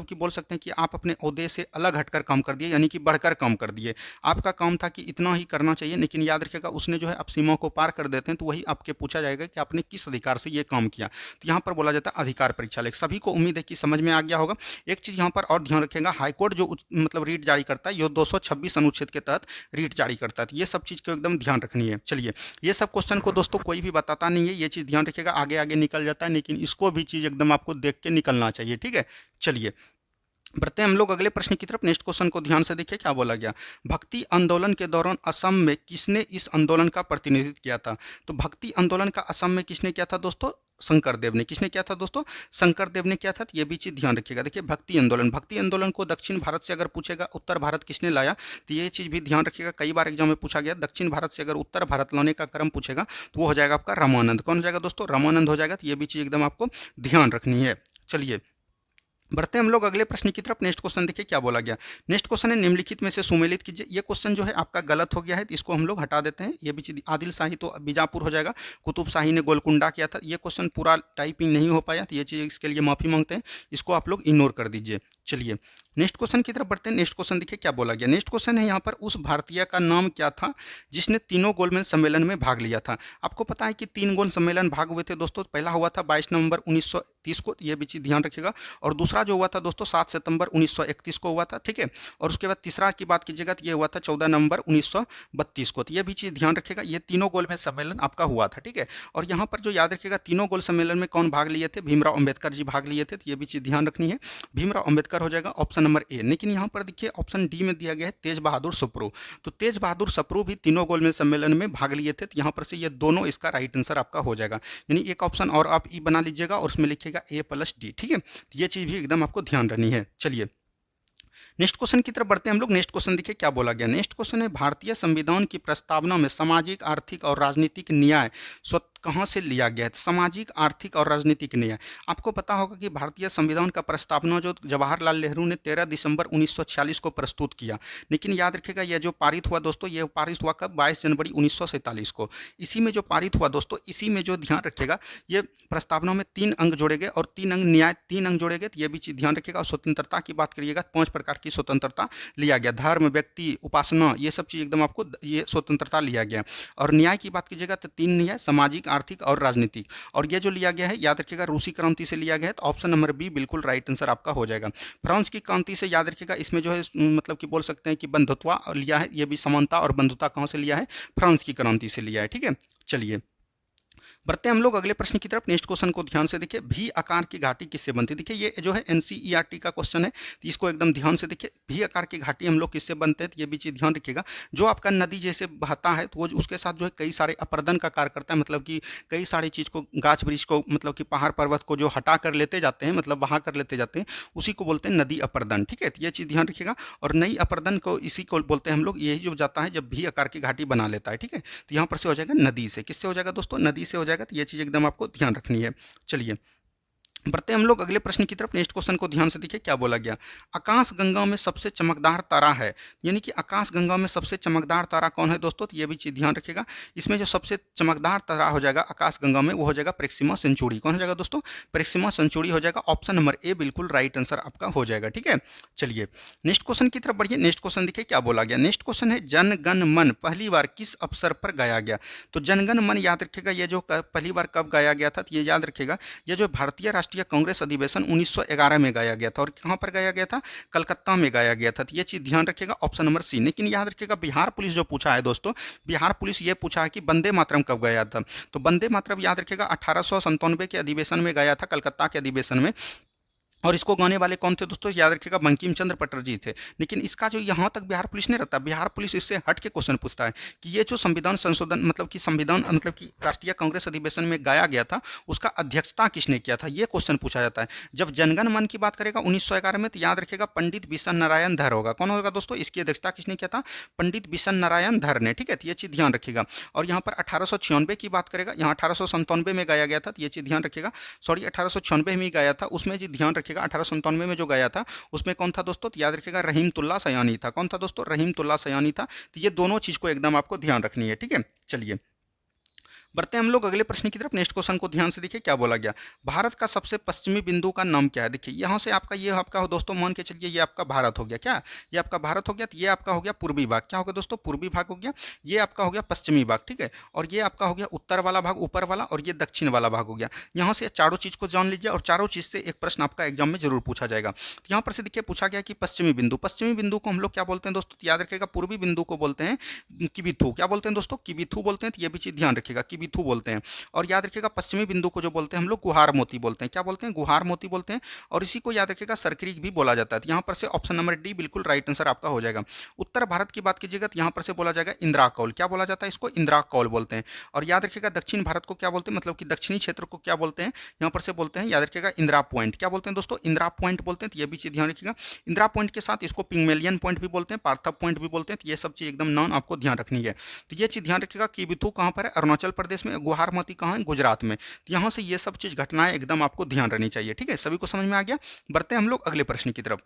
कि बोल सकते हैं कि आप अपने ओहदे से अलग हटकर काम कर दिए, यानी कि बढ़कर काम कर दिए। आपका काम था कि इतना ही करना चाहिए, लेकिन याद रखिएगा उसने जो है आप सीमा को पार कर देते हैं, तो वही आपके पूछा जाएगा कि आपने किस अधिकार से ये काम किया। तो यहाँ पर बोला जाता है अधिकार परीक्षा लेख। सभी को उम्मीद है कि समझ में आ गया होगा। एक चीज़ यहाँ पर और ध्यान रखेगा, हाईकोर्ट जो मतलब रीट जारी करता है, ये 226 अनुच्छेद के तहत रीट जारी करता है। तो ये सब चीज़ को एकदम ध्यान रखनी है। चलिए, ये सब क्वेश्चन को दोस्तों कोई भी बताता नहीं है, ये चीज़ ध्यान रखिएगा, आगे आगे निकल जाता है, लेकिन इसको भी चीज़ एकदम आपको देख के निकलना चाहिए। ठीक है, चलिए बढ़ते हैं हम लोग अगले प्रश्न की तरफ। नेक्स्ट क्वेश्चन को ध्यान से देखिए क्या बोला गया। भक्ति आंदोलन के दौरान असम में किसने इस आंदोलन का प्रतिनिधित्व किया था? तो भक्ति आंदोलन का असम में किसने किया था दोस्तों? शंकरदेव ने। किसने किया था दोस्तों? शंकरदेव ने किया था। तो ये भी चीज़ ध्यान रखिएगा। देखिए भक्ति आंदोलन को दक्षिण भारत से अगर पूछेगा उत्तर भारत किसने लाया, तो ये चीज़ भी ध्यान रखिएगा, कई बार एग्जाम में पूछा गया। दक्षिण भारत से अगर उत्तर भारत लाने का क्रम पूछेगा तो वो हो जाएगा आपका रामानंद। कौन हो जाएगा दोस्तों? रामानंद हो जाएगा। तो ये भी चीज़ एकदम आपको ध्यान रखनी है। चलिए बढ़ते हैं हम लोग अगले प्रश्न की तरफ। नेक्स्ट क्वेश्चन देखिए क्या बोला गया। नेक्स्ट क्वेश्चन है निम्नलिखित में से सुमेलित कीजिए। ये क्वेश्चन जो है आपका गलत हो गया है, तो इसको हम लोग हटा देते हैं। ये भी चीज, आदिल शाही तो बीजापुर हो जाएगा, कुतुब शाही ने गोलकुंडा किया था। ये क्वेश्चन पूरा टाइपिंग नहीं हो पाया, तो ये चीज़ इसके लिए माफी मांगते हैं, इसको आप लोग इग्नोर कर दीजिए। चलिए नेक्स्ट क्वेश्चन की तरफ बढ़ते हैं। नेक्स्ट क्वेश्चन देखिए क्या बोला गया। नेक्स्ट क्वेश्चन है यहाँ पर, उस भारतीय का नाम क्या था जिसने तीनों गोलमेज सम्मेलन में भाग लिया था? आपको पता है कि 3 गोल सम्मेलन भाग हुए थे दोस्तों। पहला हुआ था 22 नवंबर 1930 को, ये भी चीज़ ध्यान रखिएगा। और दूसरा जो हुआ था दोस्तों 7 सितंबर 1931 को हुआ था। ठीक है, और उसके बाद तीसरा की बात कीजिएगा तो ये हुआ था 14 नवंबर 1932 को। तो ये भी चीज़ ध्यान रखिएगा, ये तीनों गोलमेज सम्मेलन आपका हुआ था। ठीक है, और यहाँ पर जो याद रखिएगा तीनों गोल सम्मेलन में कौन भाग लिए थे? भीमराव अम्बेडकर जी भाग लिए थे। तो ये भी चीज़ ध्यान रखनी है, भीमराव अम्बेडकर हो जाएगा ऑप्शन नंबर ए। लेकिन यहाँ पर देखिए ऑप्शन डी में दिया गया है तेज बहादुर सप्रू। तो तेज बहादुर सप्रू भी तीनों गोलमेज सम्मेलन में भाग लिए थे। तो यहाँ पर से ये दोनों इसका राइट आंसर आपका हो जाएगा, यानी एक ऑप्शन और आप ई बना लीजिएगा और उसमें लिखिएगा A+D। ठीक है, तो ये चीज़ भी एकदम आपको ध्यान रखनी है। चलिए नेक्स्ट क्वेश्चन की तरफ बढ़ते हैं हम लोग। नेक्स्ट क्वेश्चन देखिए क्या बोला गया। नेक्स्ट क्वेश्चन है, भारतीय संविधान की प्रस्तावना में सामाजिक आर्थिक और राजनीतिक न्याय कहाँ से लिया गया है? सामाजिक आर्थिक और राजनीतिक न्याय। आपको पता होगा कि भारतीय संविधान का प्रस्तावना जो जवाहरलाल नेहरू ने 13 दिसंबर 1946 को प्रस्तुत किया, लेकिन याद रखिएगा यह जो पारित हुआ दोस्तों, ये पारित हुआ कब? 22 जनवरी 1947 को। इसी में जो पारित हुआ दोस्तों, इसी में जो ध्यान रखिएगा, ये प्रस्तावना में 3 अंग जोड़े गए और 3 अंग न्याय, 3 अंग जोड़े गए। तो ये भी चीज़ ध्यान रखिएगा। और स्वतंत्रता की बात करिएगा 5 प्रकार की स्वतंत्रता लिया गया, धर्म, व्यक्ति, उपासना, ये सब चीज़ एकदम आपको ये स्वतंत्रता लिया गया। और न्याय की बात कीजिएगा तो 3 न्याय, सामाजिक, आर्थिक और राजनीतिक। और ये जो लिया गया है याद रखिएगा रूसी क्रांति से लिया गया है। तो ऑप्शन नंबर बी बिल्कुल राइट आंसर आपका हो जाएगा। फ्रांस की क्रांति से याद रखिएगा, इसमें जो है मतलब कि बोल सकते हैं कि बंधुत्व लिया है, ये भी समानता और बंधुता कहाँ से लिया है? फ्रांस की क्रांति से लिया है। ठीक है, चलिए बढ़ते हैं हम लोग अगले प्रश्न की तरफ। नेक्स्ट क्वेश्चन को ध्यान से देखिए, भी आकार की घाटी किससे बनती है? देखिए ये जो है एनसीईआरटी का क्वेश्चन है, तो इसको एकदम ध्यान से देखिए। भी आकार की घाटी हम लोग किससे बनते हैं? तो ये भी चीज़ ध्यान रखिएगा, जो आपका नदी जैसे बहता है तो वो उसके साथ जो है कई सारे अपर्दन का कार्य करता है, मतलब कि कई सारी चीज़ को, गाछ वृक्ष को, मतलब कि पहाड़ पर्वत को जो हटा कर लेते जाते हैं, मतलब बहा कर लेते जाते हैं, उसी को बोलते हैं नदी अपर्दन। ठीक है, तो ये चीज़ ध्यान रखिएगा। और नई अपर्दन को इसी को बोलते हैं हम लोग, यही जो जाता है जब भी आकार की घाटी बना लेता है। ठीक है, तो यहाँ पर से हो जाएगा नदी से। किससे हो जाएगा दोस्तों? नदी से हो जाएगा। तो ये चीज़ एकदम आपको ध्यान रखनी है। चलिए बढ़ते हैं हम लोग अगले प्रश्न की तरफ। नेक्स्ट क्वेश्चन को ध्यान से देखिए क्या बोला गया। आकाश गंगा में सबसे चमकदार तारा है, यानी कि आकाश गंगा में सबसे चमकदार तारा कौन है दोस्तों? तो ये भी चीज़ ध्यान रखिएगा। इसमें जो सबसे चमकदार तारा हो जाएगा आकाश गंगा में, वो हो जाएगा प्रेक्सिमा सेंचुरी। कौन हो जाएगा दोस्तों? प्रेक्सिमा सेंचुरी हो जाएगा। ऑप्शन नंबर ए बिल्कुल राइट आंसर आपका हो जाएगा। ठीक है, चलिए नेक्स्ट क्वेश्चन की तरफ बढ़िए। नेक्स्ट क्वेश्चन देखिए क्या बोला गया। नेक्स्ट क्वेश्चन है, जन गण मन पहली बार किस अवसर पर गाया गया? तो जनगण मन याद रखिएगा, ये जो पहली बार कब गाया गया था, तो ये याद रखिएगा, ये जो भारतीय राष्ट्रीय कांग्रेस अधिवेशन 1911 में गाया गया था। और कहां पर गाया गया था? कलकत्ता में गाया गया था। तो ये चीज ध्यान रखिएगा, ऑप्शन नंबर सी। लेकिन याद रखिएगा बिहार पुलिस जो पूछा है दोस्तों, बिहार पुलिस ये पूछा है कि वंदे मातरम कब गाया था। तो वंदे मातरम याद रखिएगा 1897 के अधिवेशन में गाया था, कलकत्ता के अधिवेशन में। और इसको गाने वाले कौन थे दोस्तों, याद रखिएगा बंकिम चंद्र चटर्जी थे। लेकिन इसका जो यहाँ तक बिहार पुलिस नहीं रहता, बिहार पुलिस इससे हट के क्वेश्चन पूछता है कि ये जो संविधान संशोधन मतलब कि संविधान मतलब कि राष्ट्रीय कांग्रेस अधिवेशन में गाया गया था, उसका अध्यक्षता किसने किया था, ये क्वेश्चन पूछा जाता है। जब जनगण मन की बात करेगा 1911 में, तो याद रखिएगा पंडित बिशन नारायण धर होगा। कौन होगा दोस्तों, इसकी अध्यक्षता किसने किया था, पंडित बिशन नारायण धर ने। ठीक है, तो ये चीज़ ध्यान रखिएगा। और यहाँ पर 1896 की बात करेगा, यहाँ 1897 में गाया गया था, तो ये चीज़ ध्यान रखिएगा। सॉरी 1896 में ही गाया था, उसमें जी ध्यान रखिएगा 1897 में जो गाया था उसमें कौन था दोस्तों, तो याद रखिएगा रहीमतुल्लाह सयानी था। कौन था दोस्तों, रहीमतुल्लाह सयानी था। तो ये दोनों चीज़ को एकदम आपको ध्यान रखनी है। ठीक है, चलिए बढ़ते हैं हम लोग अगले प्रश्न की तरफ। नेक्स्ट क्वेश्चन को ध्यान से देखिए क्या बोला गया। भारत का सबसे पश्चिमी बिंदु का नाम क्या है। देखिए यहाँ से आपका ये आपका हो दोस्तों, मान के चलिए ये आपका भारत हो गया, क्या ये आपका भारत हो गया, तो ये आपका हो गया पूर्वी भाग। क्या हो गया दोस्तों, पूर्वी भाग हो गया। ये आपका हो गया पश्चिमी भाग, ठीक है। और ये आपका हो गया उत्तर वाला भाग ऊपर वाला, और ये दक्षिण वाला भाग हो गया। यहाँ से चारों चीज़ को जान लीजिए, और चारों चीज़ से एक प्रश्न आपका एग्जाम में जरूर पूछा जाएगा। तो यहाँ पर से देखिए पूछा गया कि पश्चिमी बिंदु, पश्चिमी बिंदु को हम लोग क्या बोलते हैं दोस्तों, तो याद रखिएगा पूर्वी बिंदु को बोलते हैं किबिथु। क्या बोलते हैं दोस्तों, किबिथु बोलते हैं। तो ये भी चीज़ ध्यान रखिएगा, किबिथु बोलते हैं। और याद रखिएगा पश्चिमी बिंदु को जो बोलते हैं हम लोग गुहार मोती बोलते हैं। क्या बोलते हैं, गुहार मोती बोलते हैं। और इसी को याद रखिएगा सरक्रीक भी बोला जाता है। तो यहाँ पर से ऑप्शन नंबर डी बिल्कुल राइट आंसर आपका हो जाएगा। उत्तर भारत की बात कीजिएगा तो यहाँ पर से बोला जाएगा इंदिरा कौल। क्या बोला जाता है, इसको इंदिरा कौल बोलते हैं। और याद रखिएगा दक्षिण भारत को क्या बोलते हैं, मतलब कि दक्षिणी क्षेत्र को क्या बोलते हैं, यहाँ पर से बोलते हैं याद रखिएगा इंदिरा पॉइंट। क्या बोलते हैं दोस्तों, इंदिरा पॉइंट बोलते हैं। तो ये भी चीज़ ध्यान रखिएगा। इंदिरा पॉइंट के साथ इसको पिग्मेलियन पॉइंट भी बोलते हैं, पार्थब पॉइंट भी बोलते हैं। तो ये सब चीज़ एकदम नाम आपको ध्यान रखनी है। तो ये चीज़ ध्यान रखिएगा कि बिथु कहाँ पर है, अरुणाचल प्रदेश में। गुहार मोती कहाँ है, गुजरात में। यहाँ से ये सब चीज़ घटनाएं एकदम आपको ध्यान रहनी चाहिए। ठीक है, सभी को समझ में आ गया। बढ़ते हैं हम लोग अगले प्रश्न की तरफ।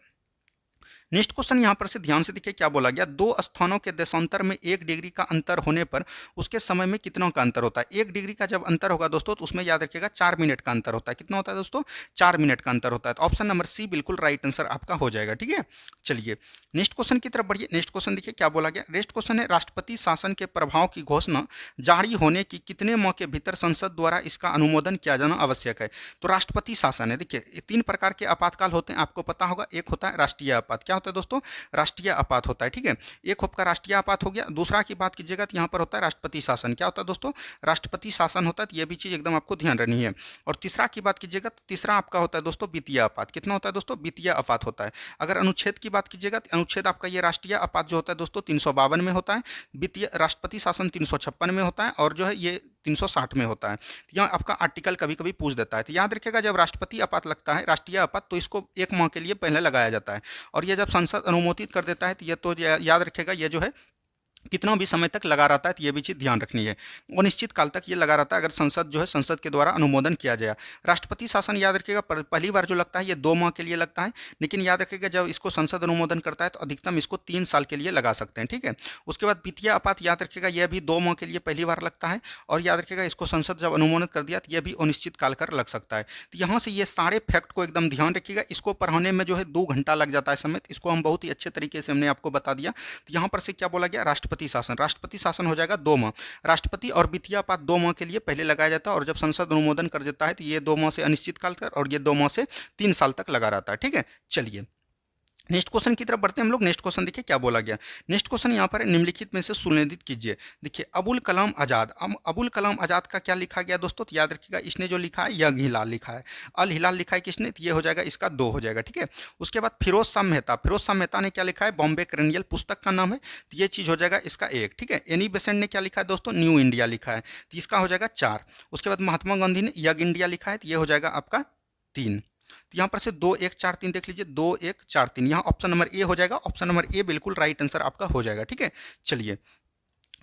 नेक्स्ट क्वेश्चन यहाँ पर से ध्यान से देखिए क्या बोला गया। दो स्थानों के देशांतर में 1 डिग्री का अंतर होने पर उसके समय में कितना का अंतर होता है। 1 डिग्री का जब अंतर होगा दोस्तों तो उसमें याद रखिएगा 4 मिनट का अंतर होता है। कितना होता है दोस्तों, 4 मिनट का अंतर होता है। तो ऑप्शन नंबर सी बिल्कुल राइट आंसर आपका हो जाएगा। ठीक है, चलिए नेक्स्ट क्वेश्चन की तरफ बढ़िए। नेक्स्ट क्वेश्चन देखिए क्या बोला गया। नेक्स्ट क्वेश्चन है राष्ट्रपति शासन के प्रभाव की घोषणा जारी होने की कितने माह के भीतर संसद द्वारा इसका अनुमोदन किया जाना आवश्यक है। तो राष्ट्रपति शासन है, देखिए 3 प्रकार के आपातकाल होते हैं, आपको पता होगा। एक होता है राष्ट्रीय आपात। क्या होता है दोस्तों, राष्ट्रीय आपात होता है। ठीक है, एक आपका राष्ट्रीय आपात हो गया। दूसरा की बात कीजिएगा तो यहाँ पर होता है राष्ट्रपति शासन। क्या होता है दोस्तों, राष्ट्रपति शासन होता है। तो ये भी चीज़ एकदम आपको ध्यान रखनी है। और तीसरा की बात कीजिएगा तो तीसरा आपका होता है दोस्तों वित्तीय आपात। कितना होता है दोस्तों, वित्तीय आपात होता है। अगर अनुच्छेद की बात कीजिएगा तो अनुच्छेद आपका ये राष्ट्रीय आपात जो होता है दोस्तों 352 में होता है। वित्तीय राष्ट्रपति शासन 356 में होता है, और जो है ये 360 में होता है। तो यहाँ आपका आर्टिकल कभी कभी पूछ देता है। तो याद रखिएगा जब राष्ट्रपति आपात लगता है, राष्ट्रीय आपात, तो इसको 1 माह के लिए पहले लगाया जाता है। और ये जब संसद अनुमोदित कर देता है तो ये तो याद रखिएगा ये जो है कितना भी समय तक लगा रहता है। तो ये भी चीज़ ध्यान रखनी है। अनिश्चित काल तक ये लगा रहता है अगर संसद जो है संसद के द्वारा अनुमोदन किया जाए। राष्ट्रपति शासन याद रखिएगा पहली बार जो लगता है ये 2 माह के लिए लगता है। लेकिन याद रखिएगा जब इसको संसद अनुमोदन करता है तो अधिकतम इसको 3 साल के लिए लगा सकते हैं। ठीक है, उसके बाद वित्तीय आपात याद रखिएगा यह भी 2 माह के लिए पहली बार लगता है। और याद रखिएगा इसको संसद जब अनुमोदन कर दिया तो यह भी अनिश्चित काल कर लग सकता है। तो यहाँ से ये सारे फैक्ट को एकदम ध्यान रखिएगा। इसको पढ़ाने में जो है 2 घंटा लग जाता है समय। इसको हम बहुत ही अच्छे तरीके से हमने आपको बता दिया। तो यहाँ पर से क्या बोला गया, राष्ट्रपति शासन, राष्ट्रपति शासन हो जाएगा 2 माह। राष्ट्रपति और वित्तीय आपात 2 माह के लिए पहले लगाया जाता है, और जब संसद अनुमोदन कर देता है तो ये 2 माह से अनिश्चित काल तक, और ये 2 माह से 3 साल तक लगा रहता है। ठीक है, चलिए नेक्स्ट क्वेश्चन की तरफ बढ़ते हैं हम लोग। नेक्स्ट क्वेश्चन देखिए क्या बोला गया। नेक्स्ट क्वेश्चन यहाँ पर निम्नलिखित में से सुनिश्चित कीजिए। देखिए अबुल कलाम आज़ाद, अबुल कलाम आज़ाद का क्या लिखा गया दोस्तों, तो याद रखिएगा इसने जो लिखा है यंग हिलाल लिखा है। अल हिलाल लिखा है किसने, तो ये हो जाएगा इसका 2 हो जाएगा। ठीक है, उसके बाद फिरोज शाह मेहता, फिरोज शाह मेहता ने क्या लिखा है, बॉम्बे करेनियल पुस्तक का नाम है। तो ये चीज़ हो जाएगा इसका 1। ठीक है, एनी बेसेंट ने क्या लिखा है दोस्तों, न्यू इंडिया लिखा है। तो इसका हो जाएगा 4। उसके बाद महात्मा गांधी ने यंग इंडिया लिखा है। तो ये हो जाएगा आपका 3। तो यहाँ पर से 2 1 4 3 देख लीजिए, 2 1 4 3, यहाँ ऑप्शन नंबर ए हो जाएगा। ऑप्शन नंबर ए बिल्कुल राइट आंसर आपका हो जाएगा। ठीक है, चलिए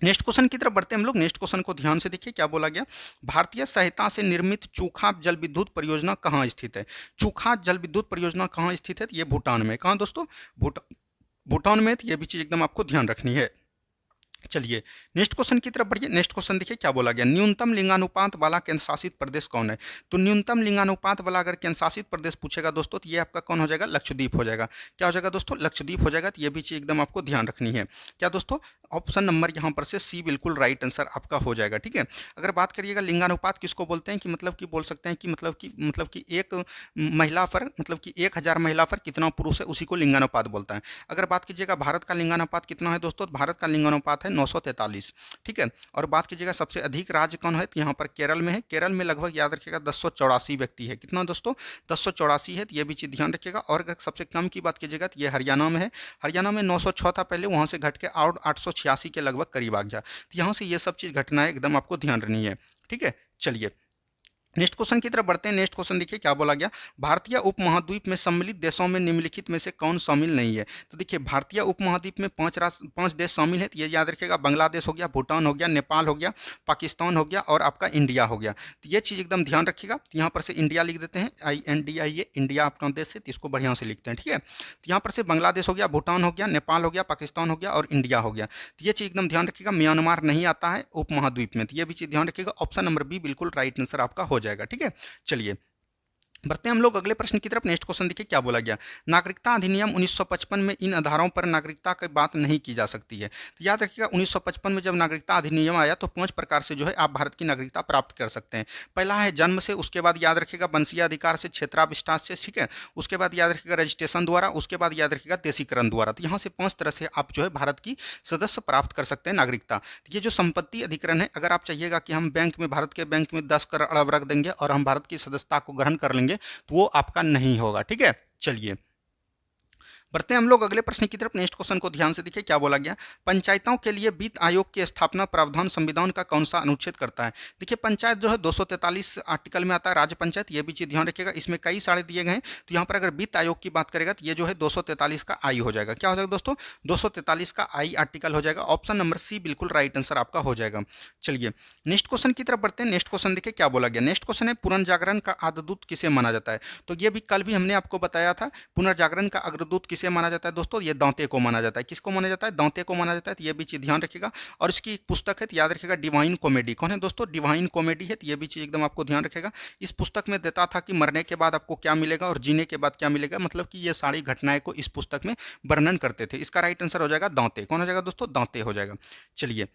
नेक्स्ट क्वेश्चन की तरफ बढ़ते हैं हम लोग। नेक्स्ट क्वेश्चन को ध्यान से देखिए क्या बोला गया। भारतीय सहायता से निर्मित चूखा जल विद्युत परियोजना कहाँ स्थित है। चूखा जल विद्युत परियोजना कहाँ स्थित है, तो ये भूटान में। कहाँ दोस्तों, भूटान में। तो ये भी चीज़ एकदम आपको ध्यान रखनी है। चलिए नेक्स्ट क्वेश्चन की तरफ बढ़िए। नेक्स्ट क्वेश्चन देखिए क्या बोला गया। न्यूनतम लिंगानुपात वाला केंद्र शासित प्रदेश कौन है। तो न्यूनतम लिंगानुपात वाला अगर केंद्र शासित प्रदेश पूछेगा दोस्तों तो ये आपका कौन हो जाएगा, लक्षद्वीप हो जाएगा। क्या हो जाएगा दोस्तों, लक्षद्वीप हो जाएगा। तो ये भी चीज़ एकदम आपको ध्यान रखनी है। क्या दोस्तों, ऑप्शन नंबर यहाँ पर से सी बिल्कुल राइट आंसर आपका हो जाएगा। ठीक है, अगर बात करिएगा लिंगानुपात किसको बोलते हैं, कि मतलब कि बोल सकते हैं कि मतलब कि एक महिला पर मतलब कि 1000 महिला पर कितना पुरुष है, उसी को लिंगानुपात बोलता है। अगर बात कीजिएगा भारत का लिंगानुपात कितना है दोस्तों, तो भारत का लिंगानुपात है 943। ठीक है, और बात कीजिएगा सबसे अधिक राज्य कौन है, तो यहाँ पर केरल में है। केरल में लगभग याद रखिएगा 1084 व्यक्ति है। कितना दोस्तों, 1084 है, तो ये भी चीज़ ध्यान रखिएगा। और अगर सबसे कम की बात कीजिएगा तो ये हरियाणा में है। हरियाणा में 906 था पहले, वहाँ से घट के और 886 के लगभग करीब आ गया। तो यहाँ से ये सब चीज़ घटनाएं एकदम आपको ध्यान रखनी है। ठीक है, चलिए नेक्स्ट क्वेश्चन की तरफ बढ़ते हैं। नेक्स्ट क्वेश्चन देखिए क्या बोला गया, भारतीय उपमहाद्वीप में सम्मिलित देशों में निम्नलिखित में से कौन शामिल नहीं है। तो देखिए भारतीय उपमहाद्वीप में 5 देश शामिल है, तो ये याद रखिएगा, बांग्लादेश हो गया, भूटान हो गया, नेपाल हो गया, पाकिस्तान हो गया और आपका इंडिया हो गया। तो ये चीज़ एकदम ध्यान रखिएगा। तो यहाँ पर से इंडिया लिख देते हैं, INDIA, इंडिया अपना देश है, तो इसको बढ़िया से लिखते हैं। ठीक है, तो यहाँ पर से बांग्लादेश हो गया, भूटान हो गया, नेपाल हो गया, पाकिस्तान हो गया और इंडिया हो गया। तो ये चीज़ एकदम ध्यान रखिएगा, म्यांमार नहीं आता है उपमहाद्वीप में, तो ये भी चीज़ ध्यान रखिएगा। ऑप्शन नंबर बी बिल्कुल राइट आंसर आपका हो जाएगा। ठीक है, चलिए बढ़ते हैं हम लोग अगले प्रश्न की तरफ। नेक्स्ट क्वेश्चन देखिए क्या बोला गया, नागरिकता अधिनियम 1955 में इन आधारों पर नागरिकता की बात नहीं की जा सकती है। तो याद रखिएगा 1955 में जब नागरिकता अधिनियम आया तो 5 प्रकार से जो है आप भारत की नागरिकता प्राप्त कर सकते हैं। पहला है जन्म से, उसके बाद याद रखिएगा वंशीय अधिकार से, क्षेत्राविष्टार से, ठीक है, उसके बाद याद रखिएगा रजिस्ट्रेशन द्वारा, उसके बाद याद रखिएगा देशीकरण द्वारा। तो यहाँ से 5 तरह से आप जो है भारत की सदस्य प्राप्त कर सकते हैं नागरिकता। तो ये जो संपत्ति अधिकरण है, अगर आप चाहिएगा कि हम बैंक में, भारत के बैंक में 10 करोड़ अरब रख देंगे और हम भारत की सदस्यता को ग्रहण कर लेंगे, तो वो आपका नहीं होगा। ठीक है, चलिए बढ़ते हैं हम लोग अगले प्रश्न की तरफ। नेक्स्ट क्वेश्चन को ध्यान से देखिए क्या बोला गया, पंचायतों के लिए वित्त आयोग की स्थापना प्रावधान संविधान का कौन सा अनुच्छेद करता है। देखिए पंचायत जो है 243 आर्टिकल में आता है, राज्य पंचायत, ये भी चीज ध्यान रखिएगा। इसमें कई सारे दिए गए हैं, तो यहाँ पर अगर वित्त आयोग की बात करेगा तो ये जो है 243 का आई हो जाएगा। क्या हो जाएगा दोस्तों, 243 का आई आर्टिकल हो जाएगा। ऑप्शन नंबर सी बिल्कुल राइट आंसर आपका हो जाएगा। चलिए नेक्स्ट क्वेश्चन की तरफ बढ़ते हैं। नेक्स्ट क्वेश्चन देखिए क्या बोला गया, नेक्स्ट क्वेश्चन है पुनर्जागरण का अग्रदूत किसे माना जाता है। तो ये भी कल भी हमने आपको बताया था, पुनर्जागरण का अग्रदूत किसे माना जाता है दोस्तों, ये दांते को माना जाता है। किसको माना जाता है, दांते को माना जाता है। तो ये भी चीज ध्यान रखिएगा। और इसकी एक पुस्तक है, तो याद रखिएगा डिवाइन कॉमेडी। कौन है दोस्तों, डिवाइन कॉमेडी है। तो ये भी चीज एकदम आपको ध्यान रखेगा। इस पुस्तक में देता था कि मरने के बाद आपको क्या मिलेगा और जीने के बाद क्या मिलेगा, मतलब कि ये सारी घटनाएं को इस पुस्तक में वर्णन करते थे। इसका राइट आंसर हो जाएगा दांते। कौन हो जाएगा दोस्तों, दांते हो जाएगा। चलिए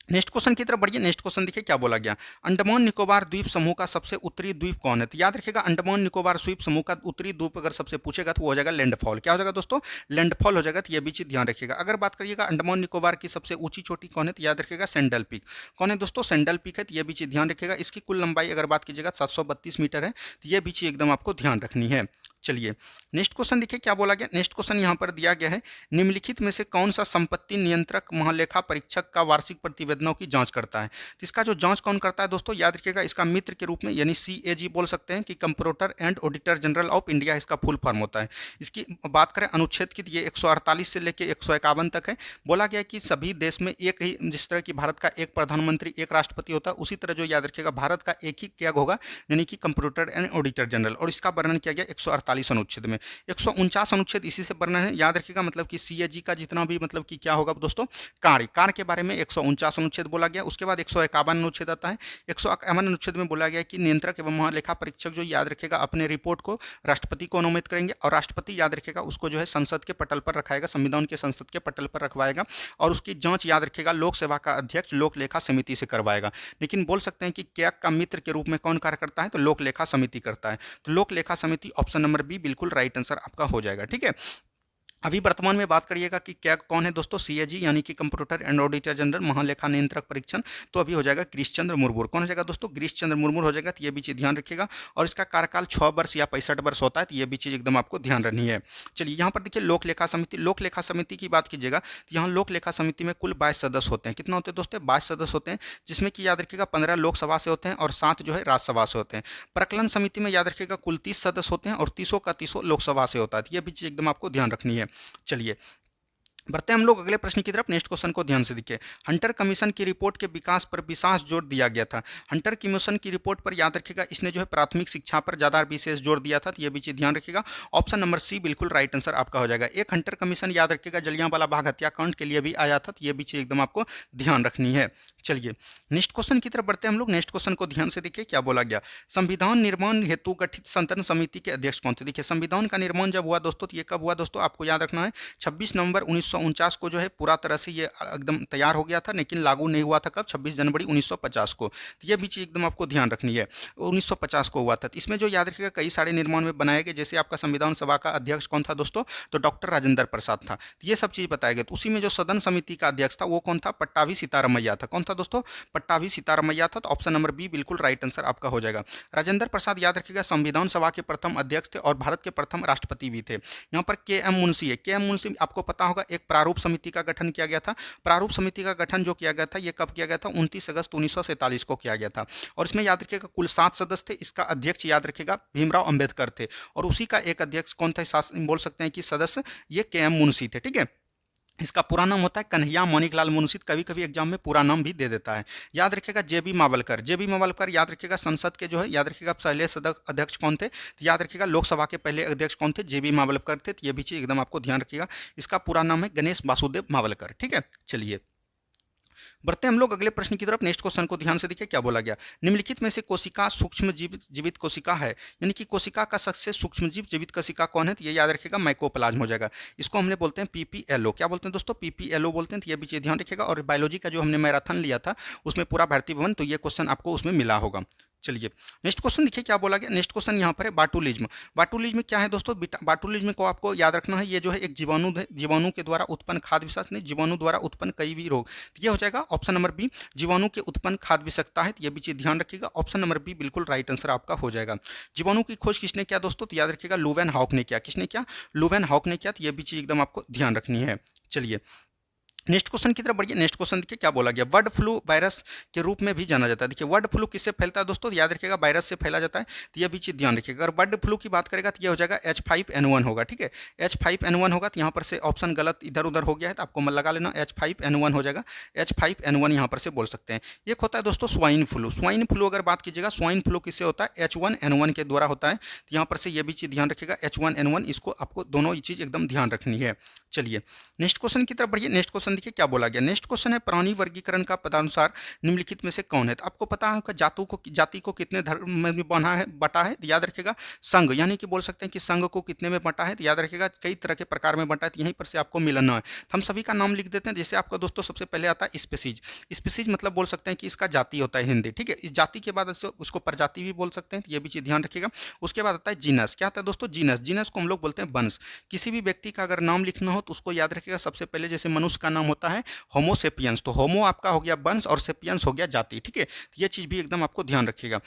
नेक्स्ट क्वेश्चन की तरफ बढ़िए। नेक्स्ट क्वेश्चन देखिए क्या बोला गया, अंडमान निकोबार द्वीप समूह का सबसे उत्तरी द्वीप कौन है। तो याद रखिएगा अंडमान निकोबार द्वीप समूह का उत्तरी द्वीप अगर सबसे पूछेगा तो वो हो जाएगा लैंडफॉल। क्या हो जाएगा दोस्तों, लैंडफॉल हो जाएगा। तो ये भी चीज ध्यान रखिएगा। अगर बात करिएगा अंडमान निकोबार की सबसे ऊंची चोटी कौन है, तो याद रखिएगा सेंडल पीक। कौन है दोस्तों, सेंडल पीक है। तो ये भी चीज ध्यान रखिएगा। इसकी कुल लंबाई अगर बात कीजिएगा 732 मीटर है। तो ये भी चीज एकदम आपको ध्यान रखनी है। चलिए नेक्स्ट क्वेश्चन देखिए क्या बोला गया। नेक्स्ट क्वेश्चन यहाँ पर दिया गया है, निम्नलिखित में से कौन सा संपत्ति नियंत्रक महालेखा परीक्षक का वार्षिक प्रतिवेदनों की जांच करता है। तो इसका जो जांच कौन करता है दोस्तों, याद रखिएगा इसका मित्र के रूप में यानी CAG बोल सकते हैं, कि comptroller and auditor general of India इसका फुल फॉर्म होता है। इसकी बात करें अनुच्छेद की, ये 148 से लेकर 151 तक है। बोला गया कि सभी देश में एक ही, जिस तरह की भारत का एक प्रधानमंत्री एक राष्ट्रपति होता है, उसी तरह जो याद रखिएगा भारत का एक ही क्या होगा, यानी कि कंप्ट्रोलर एंड ऑडिटर जनरल। और इसका वर्णन किया गया 148 अनुच्छेद में। 149 अनुच्छेद इसी से वर्णन है, याद रखिएगा। मतलब कि CAG का जितना भी मतलब कि क्या होगा दोस्तों, कार्य के बारे में 149 अनुच्छेद बोला गया। उसके बाद 151 अनुच्छेद आता है। 151 अनुच्छेद में बोला गया कि नियंत्रक एवं महालेखा परीक्षक जो याद रखेगा अपने रिपोर्ट को राष्ट्रपति को अनुमोदित करेंगे, और राष्ट्रपति याद रखेगा उसको जो है संसद के पटल पर रखाएगा, संविधान के संसद के पटल पर रखवाएगा। और उसकी जांच याद रखेगा लोक सेवा का अध्यक्ष लोक लेखा समिति से करवाएगा। लेकिन बोल सकते हैं कि कैग का मित्र के रूप में कौन कार्य करता है, तो लोक लेखा समिति करता है। तो लोक लेखा समिति ऑप्शन नंबर बी बिल्कुल राइट आंसर आपका हो जाएगा। ठीक है, अभी वर्तमान में बात करिएगा कि क्या कौन है दोस्तों, CAG यानी कि कंप्ट्रोलर एंड ऑडिटर जनरल महालेखा नियंत्रक परीक्षण, तो अभी हो जाएगा गिरीश चंद्र मुर्मू। कौन हो जाएगा दोस्तों, गिरीश चंद्र मुर्मू हो जाएगा। तो ये भी चीज ध्यान रखिएगा। और इसका कार्यकाल 6 वर्ष या 65 वर्ष होता है। तो ये भी चीज एकदम आपको ध्यान रखनी है। चलिए यहाँ पर देखिए लोक लेखा समिति, लोक लेखा समिति की बात कीजिएगा तो यहाँ लोक लेखा समिति में कुल 22 सदस्य होते हैं। कितना होते हैं दोस्तों, 22 सदस्य होते हैं, जिसमें कि याद रखिएगा 15 लोकसभा से होते हैं और 7 जो है राज्यसभा से होते हैं। प्रकलन समिति में याद रखिएगा कुल 30 सदस्य होते हैं और 30 का 30 लोकसभा से होता है। ये भी चीज एकदम आपको ध्यान रखनी है। चलिए बढ़ते हैं हम लोग अगले प्रश्न की तरफ। नेक्स्ट क्वेश्चन को ध्यान से देखिए, हंटर कमीशन की रिपोर्ट के विकास पर विशेष जोर दिया गया था। हंटर कमीशन की रिपोर्ट पर याद रखिएगा इसने जो है प्राथमिक शिक्षा पर ज्यादा विशेष जोर दिया था। तो ये भी चीज ध्यान रखिएगा। ऑप्शन नंबर सी बिल्कुल राइट आंसर आपका हो जाएगा। एक हंटर कमीशन याद रखिएगा जलियांवाला बाग हत्याकांड के लिए भी आया था। तो ये भी चीज एकदम आपको ध्यान रखनी है। चलिए नेक्स्ट क्वेश्चन की तरफ बढ़ते हैं हम लोग। नेक्स्ट क्वेश्चन को ध्यान से देखिए क्या बोला गया, संविधान निर्माण हेतु गठित संतन समिति के अध्यक्ष कौन थे। देखिए संविधान का निर्माण जब हुआ दोस्तों, तो ये कब हुआ दोस्तों, आपको याद रखना है 26 नवंबर 1949 को जो है पूरा तरह से ये एकदम तैयार हो गया था, लेकिन लागू नहीं हुआ था कब, 26 जनवरी 1950 को। तो ये भी चीज़ एकदम आपको ध्यान रखनी है, 1950 को हुआ था। तो इसमें जो याद रखिएगा कई सारे निर्माण में बनाए गए, जैसे आपका संविधान सभा का अध्यक्ष कौन था दोस्तों, तो डॉक्टर राजेंद्र प्रसाद था। तो ये सब चीज़ बताया गया। तो उसी में जो सदन समिति का अध्यक्ष था वो कौन था, पट्टाभी सीतारामैया था। कौन था दोस्तों, पट्टाभी सीतारामैया था। तो ऑप्शन नंबर बी बिल्कुल राइट आंसर आपका हो जाएगा। राजेंद्र प्रसाद याद रखिएगा संविधान सभा के प्रथम अध्यक्ष थे और भारत के प्रथम राष्ट्रपति भी थे। यहाँ पर के एम मुंशी है। के एम मुंशी आपको पता होगा एक प्रारूप समिति का गठन किया गया था। प्रारूप समिति का गठन जो किया गया था ये कब किया गया था, 29 अगस्त 1947 को किया गया था। और इसमें याद रखिएगा कुल 7 सदस्य थे। इसका अध्यक्ष याद रखिएगा भीमराव अंबेडकर थे और उसी का एक अध्यक्ष कौन था, बोल सकते हैं कि सदस्य ये के एम मुंशी थे। ठीक है, इसका पूरा नाम होता है कन्हैया माणिकलाल मुंशी। कभी कभी एग्जाम में पूरा नाम भी दे देता है। याद रखिएगा जेबी मावलकर। जेबी मावलकर याद रखिएगा संसद के जो है, याद रखिएगा पहले अध्यक्ष कौन थे, तो याद रखिएगा लोकसभा के पहले अध्यक्ष कौन थे, जेबी मावलकर थे। तो ये भी चीज़ एकदम आपको ध्यान रखिएगा। इसका पूरा नाम है गणेश वासुदेव मावलकर। ठीक है, चलिए बढ़ते हम लोग अगले प्रश्न की तरफ। नेक्स्ट क्वेश्चन को ध्यान से देखिए क्या बोला गया। निम्नलिखित में से कोशिका सूक्ष्म जीवित कोशिका है, यानी कि कोशिका का सबसे सूक्ष्म जीवित कोशिका कौन है, तो ये याद रखिएगा माइकोप्लाज्म हो जाएगा। इसको हमने बोलते हैं पीपीएलओ। क्या बोलते हैं दोस्तों, पीपीएलओ बोलते हैं। तो ये भी चीज़ ध्यान रखिएगा। और बायोलॉजी का जो हमने मैराथन लिया था उसमें पूरा भारतीय भवन, तो ये क्वेश्चन आपको उसमें मिला होगा। चलिए नेक्स्ट क्वेश्चन देखिए क्या बोला गया। नेक्स्ट क्वेश्चन यहाँ पर है बाटुलिज्म। बाटुलिज्म क्या है दोस्तों, बाटुलिज्म को आपको याद रखना है। ये जो है एक जीवाणु के द्वारा उत्पन्न खाद्य विषाक्त नहीं, जीवाणु द्वारा उत्पन्न कई भी रोग। तो ये हो जाएगा ऑप्शन नंबर बी, जीवाणु के उत्पन्न खाद्य विषाक्तता है। तो ये भी चीज ध्यान रखिएगा। ऑप्शन नंबर बी बिल्कुल राइट आंसर आपका हो जाएगा। जीवाणु की खोज किसने किया दोस्तों, तो याद रखिएगा लुवेन हॉक ने किया। किसने किया, लुवेन हॉक ने किया। तो ये भी चीज एकदम आपको ध्यान रखनी है। चलिए नेक्स्ट क्वेश्चन की तरफ बढ़िए। नेक्स्ट क्वेश्चन देखिए क्या बोला गया। बर्ड फ्लू वायरस के रूप में भी जाना जाता है। देखिए बर्ड फ्लू किससे फैलता है दोस्तों, याद रखिएगा वायरस से फैला जाता है। तो ये भी चीज ध्यान रखिएगा। अगर बर्ड फ्लू की बात करेगा तो ये हो जाएगा H5N1 होगा। ठीक है, H5N1 होगा। तो यहाँ पर से ऑप्शन गलत इधर उधर हो गया है, तो आपको मन लगा लेना, H5N1 हो जाएगा। H5N1 यहाँ पर से बोल सकते हैं। एक होता है दोस्तों स्वाइन फ्लू। स्वाइन फ्लू अगर बात कीजिएगा, स्वाइन फ्लू किससे होता है, H1N1 के द्वारा होता है। तो यहाँ पर से ये भी चीज ध्यान रखिएगा, H1N1। इसको आपको दोनों ही चीज एकदम ध्यान रखनी है। चलिए नेक्स्ट क्वेश्चन की तरफ बढ़िए। नेक्स्ट क्वेश्चन देखिए क्या बोला गया। नेक्स्ट क्वेश्चन है प्राणी वर्गीकरण का पदानुसार निम्नलिखित में से कौन है। तो आपको पता है जाति को कितने धर्म में बटा है। तो याद रखिएगा संघ, यानी कि बोल सकते हैं कि संघ को कितने में बटा है। तो याद रखिएगा कई तरह के प्रकार में बटा है। तो यहीं पर से आपको मिलना है। तो हम सभी का नाम लिख देते हैं। जैसे आपका दोस्तों सबसे पहले आता है स्पीसीज। स्पीसीज मतलब बोल सकते हैं कि इसका जाति होता है हिंदी। ठीक है, इस जाति के बाद उसको प्रजाति भी बोल सकते हैं। तो ये भी चीज ध्यान रखिएगा। उसके बाद आता है जीनस। क्या आता है दोस्तों, जीनस। जीनस को हम लोग बोलते हैं वंश। किसी भी व्यक्ति का अगर नाम लिखना हो तो उसको याद रखिएगा सबसे पहले, जैसे मनुष्य का नाम होता है होमोसेपियंस, तो होमो आपका हो गया वंश और सेपियंस हो गया जाति। ठीक है, तो ये चीज भी एकदम आपको ध्यान रखिएगा।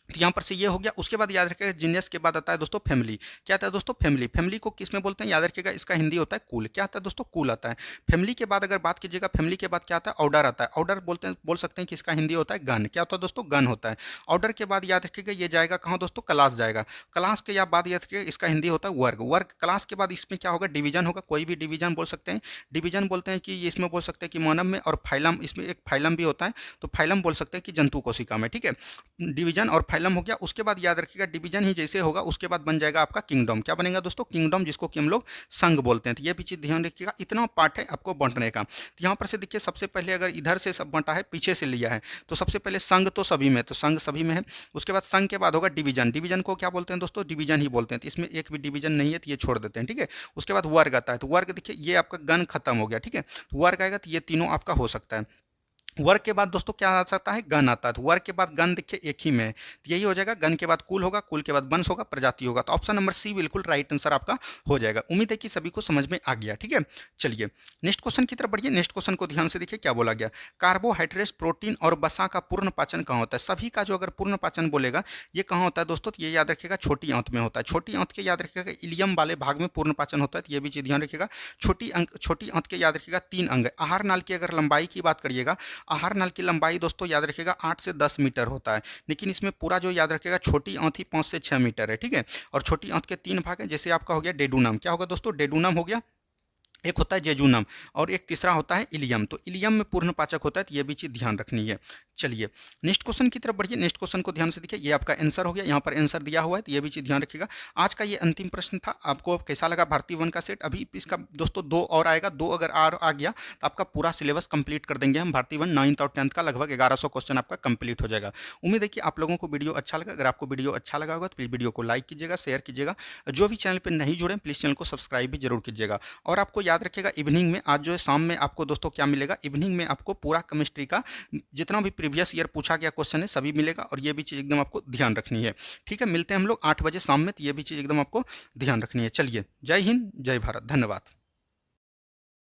तो यहाँ पर से ये हो गया। उसके बाद याद रखिएगा जीनियस के बाद आता है दोस्तों फैमिली। क्या आता है दोस्तों, फैमिली। फैमिली को किस में बोलते हैं, याद रखिएगा इसका हिंदी होता है कुल। क्या आता है दोस्तों, कुल आता है। फैमिली के बाद अगर बात कीजिएगा, फैमिली के बाद क्या आता है, ऑर्डर आता है। ऑर्डर बोल सकते हैं कि इसका हिंदी होता है गण। क्या होता है दोस्तों, गण होता है। ऑर्डर के बाद याद रखिएगा ये जाएगा कहाँ दोस्तों, क्लास जाएगा। क्लास के बाद याद रखिएगा इसका हिंदी होता है वर्ग। वर्ग क्लास के बाद इसमें क्या होगा, डिवीजन होगा। कोई भी डिवीजन बोल सकते हैं। डिवीजन बोलते हैं कि इसमें बोल सकते हैं कि मानव में, और फाइलम, इसमें एक फाइलम भी होता है। तो फाइलम बोल सकते हैं कि जंतु कोशिका में। ठीक है, डिवीजन और फाइलम हो गया। उसके बाद याद रखिएगा डिवीजन ही जैसे होगा उसके बाद बन जाएगा आपका किंगडम। क्या बनेगा दोस्तों, किंगडम, जिसको कि हम लोग संघ बोलते हैं। तो ये भी चीज ध्यान रखिएगा। इतना पार्ट है आपको बांटने का। तो यहाँ पर से देखिए सबसे पहले अगर इधर से सब बांटा है, पीछे से लिया है, तो सबसे पहले संघ तो सभी में, तो संघ सभी में है। उसके बाद संघ के बाद होगा डिवीजन। डिवीजन को क्या बोलते हैं दोस्तों, डिवीजन ही बोलते हैं। तो इसमें एक भी डिवीजन नहीं है, तो ये छोड़ देते हैं। ठीक है, उसके बाद वर्ग आता है। तो वर्ग देखिए ये आपका गण खत्म हो गया। ठीक है, वर्ग आएगा तो ये तीनों आपका हो सकता है। वर्ग के बाद दोस्तों क्या आ सकता है, गण आता है। तो वर्ग के बाद गण देखिए एक ही में है, तो यही हो जाएगा। गण के बाद कुल होगा, कुल के बाद वंश होगा, प्रजाति होगा। तो ऑप्शन नंबर सी बिल्कुल राइट आंसर आपका हो जाएगा। उम्मीद है कि सभी को समझ में आ गया। ठीक है, चलिए नेक्स्ट क्वेश्चन की तरफ बढ़िए। नेक्स्ट क्वेश्चन को ध्यान से देखिए क्या बोला गया। कार्बोहाइड्रेट्स, प्रोटीन और वसा का पूर्ण पाचन कहाँ होता है। सभी का जो अगर पूर्ण पाचन बोलेगा ये कहाँ होता है दोस्तों, तो ये याद रखिएगा छोटी आंत में होता है। छोटी आंत के याद रखिएगा इलियम वाले भाग में पूर्ण पाचन होता है। तो ये भी चीज ध्यान रखिएगा। छोटी आंत के याद रखिएगा 3 अंग। आहार नाल की अगर लंबाई की बात करिएगा, आहार नाल की लंबाई दोस्तों याद रखिएगा 8 से 10 मीटर होता है। लेकिन इसमें पूरा जो याद रखिएगा छोटी आंत ही 5 से 6 मीटर है। ठीक है, और छोटी आंत के 3 भाग हैं। जैसे आपका हो गया डेडूनम। क्या होगा दोस्तों, डेडूनम हो गया। एक होता है जेजूनम और एक तीसरा होता है इलियम। तो इलियम में पूर्ण पाचक होता है। तो ये भी चीज ध्यान रखनी है। चलिए नेक्स्ट क्वेश्चन की तरफ बढ़िए। नेक्स्ट क्वेश्चन को ध्यान से देखिए, ये आपका आंसर हो गया, यहाँ पर आंसर दिया हुआ है, तो ये भी चीज़ ध्यान रखिएगा। आज का ये अंतिम प्रश्न था। आपको कैसा लगा भारतीय वन का सेट? अभी इसका दोस्तों 2 और आएगा, 2 अगर आ गया तो आपका पूरा सिलेबस कंप्लीट कर देंगे हम। भारतीय वन 9th और 10th का लगभग 1100 क्वेश्चन आपका कंप्लीट हो जाएगा। उम्मीद है कि आप लोगों को वीडियो अच्छा लगा। अगर आपको वीडियो अच्छा लगा होगा तो प्लीज़ वीडियो को लाइक कीजिएगा, शेयर कीजिएगा। जो भी चैनल पर नहीं जुड़े प्लीज़ चैनल को सब्सक्राइब भी जरूर कीजिएगा। और आपको याद रखिएगा इवनिंग में, आज जो है शाम में आपको दोस्तों क्या मिलेगा, इवनिंग में आपको पूरा केमिस्ट्री का जितना भी प्रीवियस ईयर पूछा गया क्वेश्चन है सभी मिलेगा। और ये भी चीज़ एकदम आपको ध्यान रखनी है। ठीक है, मिलते हैं हम लोग 8 बजे शाम में, तो ये भी चीज़ एकदम आपको ध्यान रखनी है। चलिए, जय हिंद, जय भारत, धन्यवाद।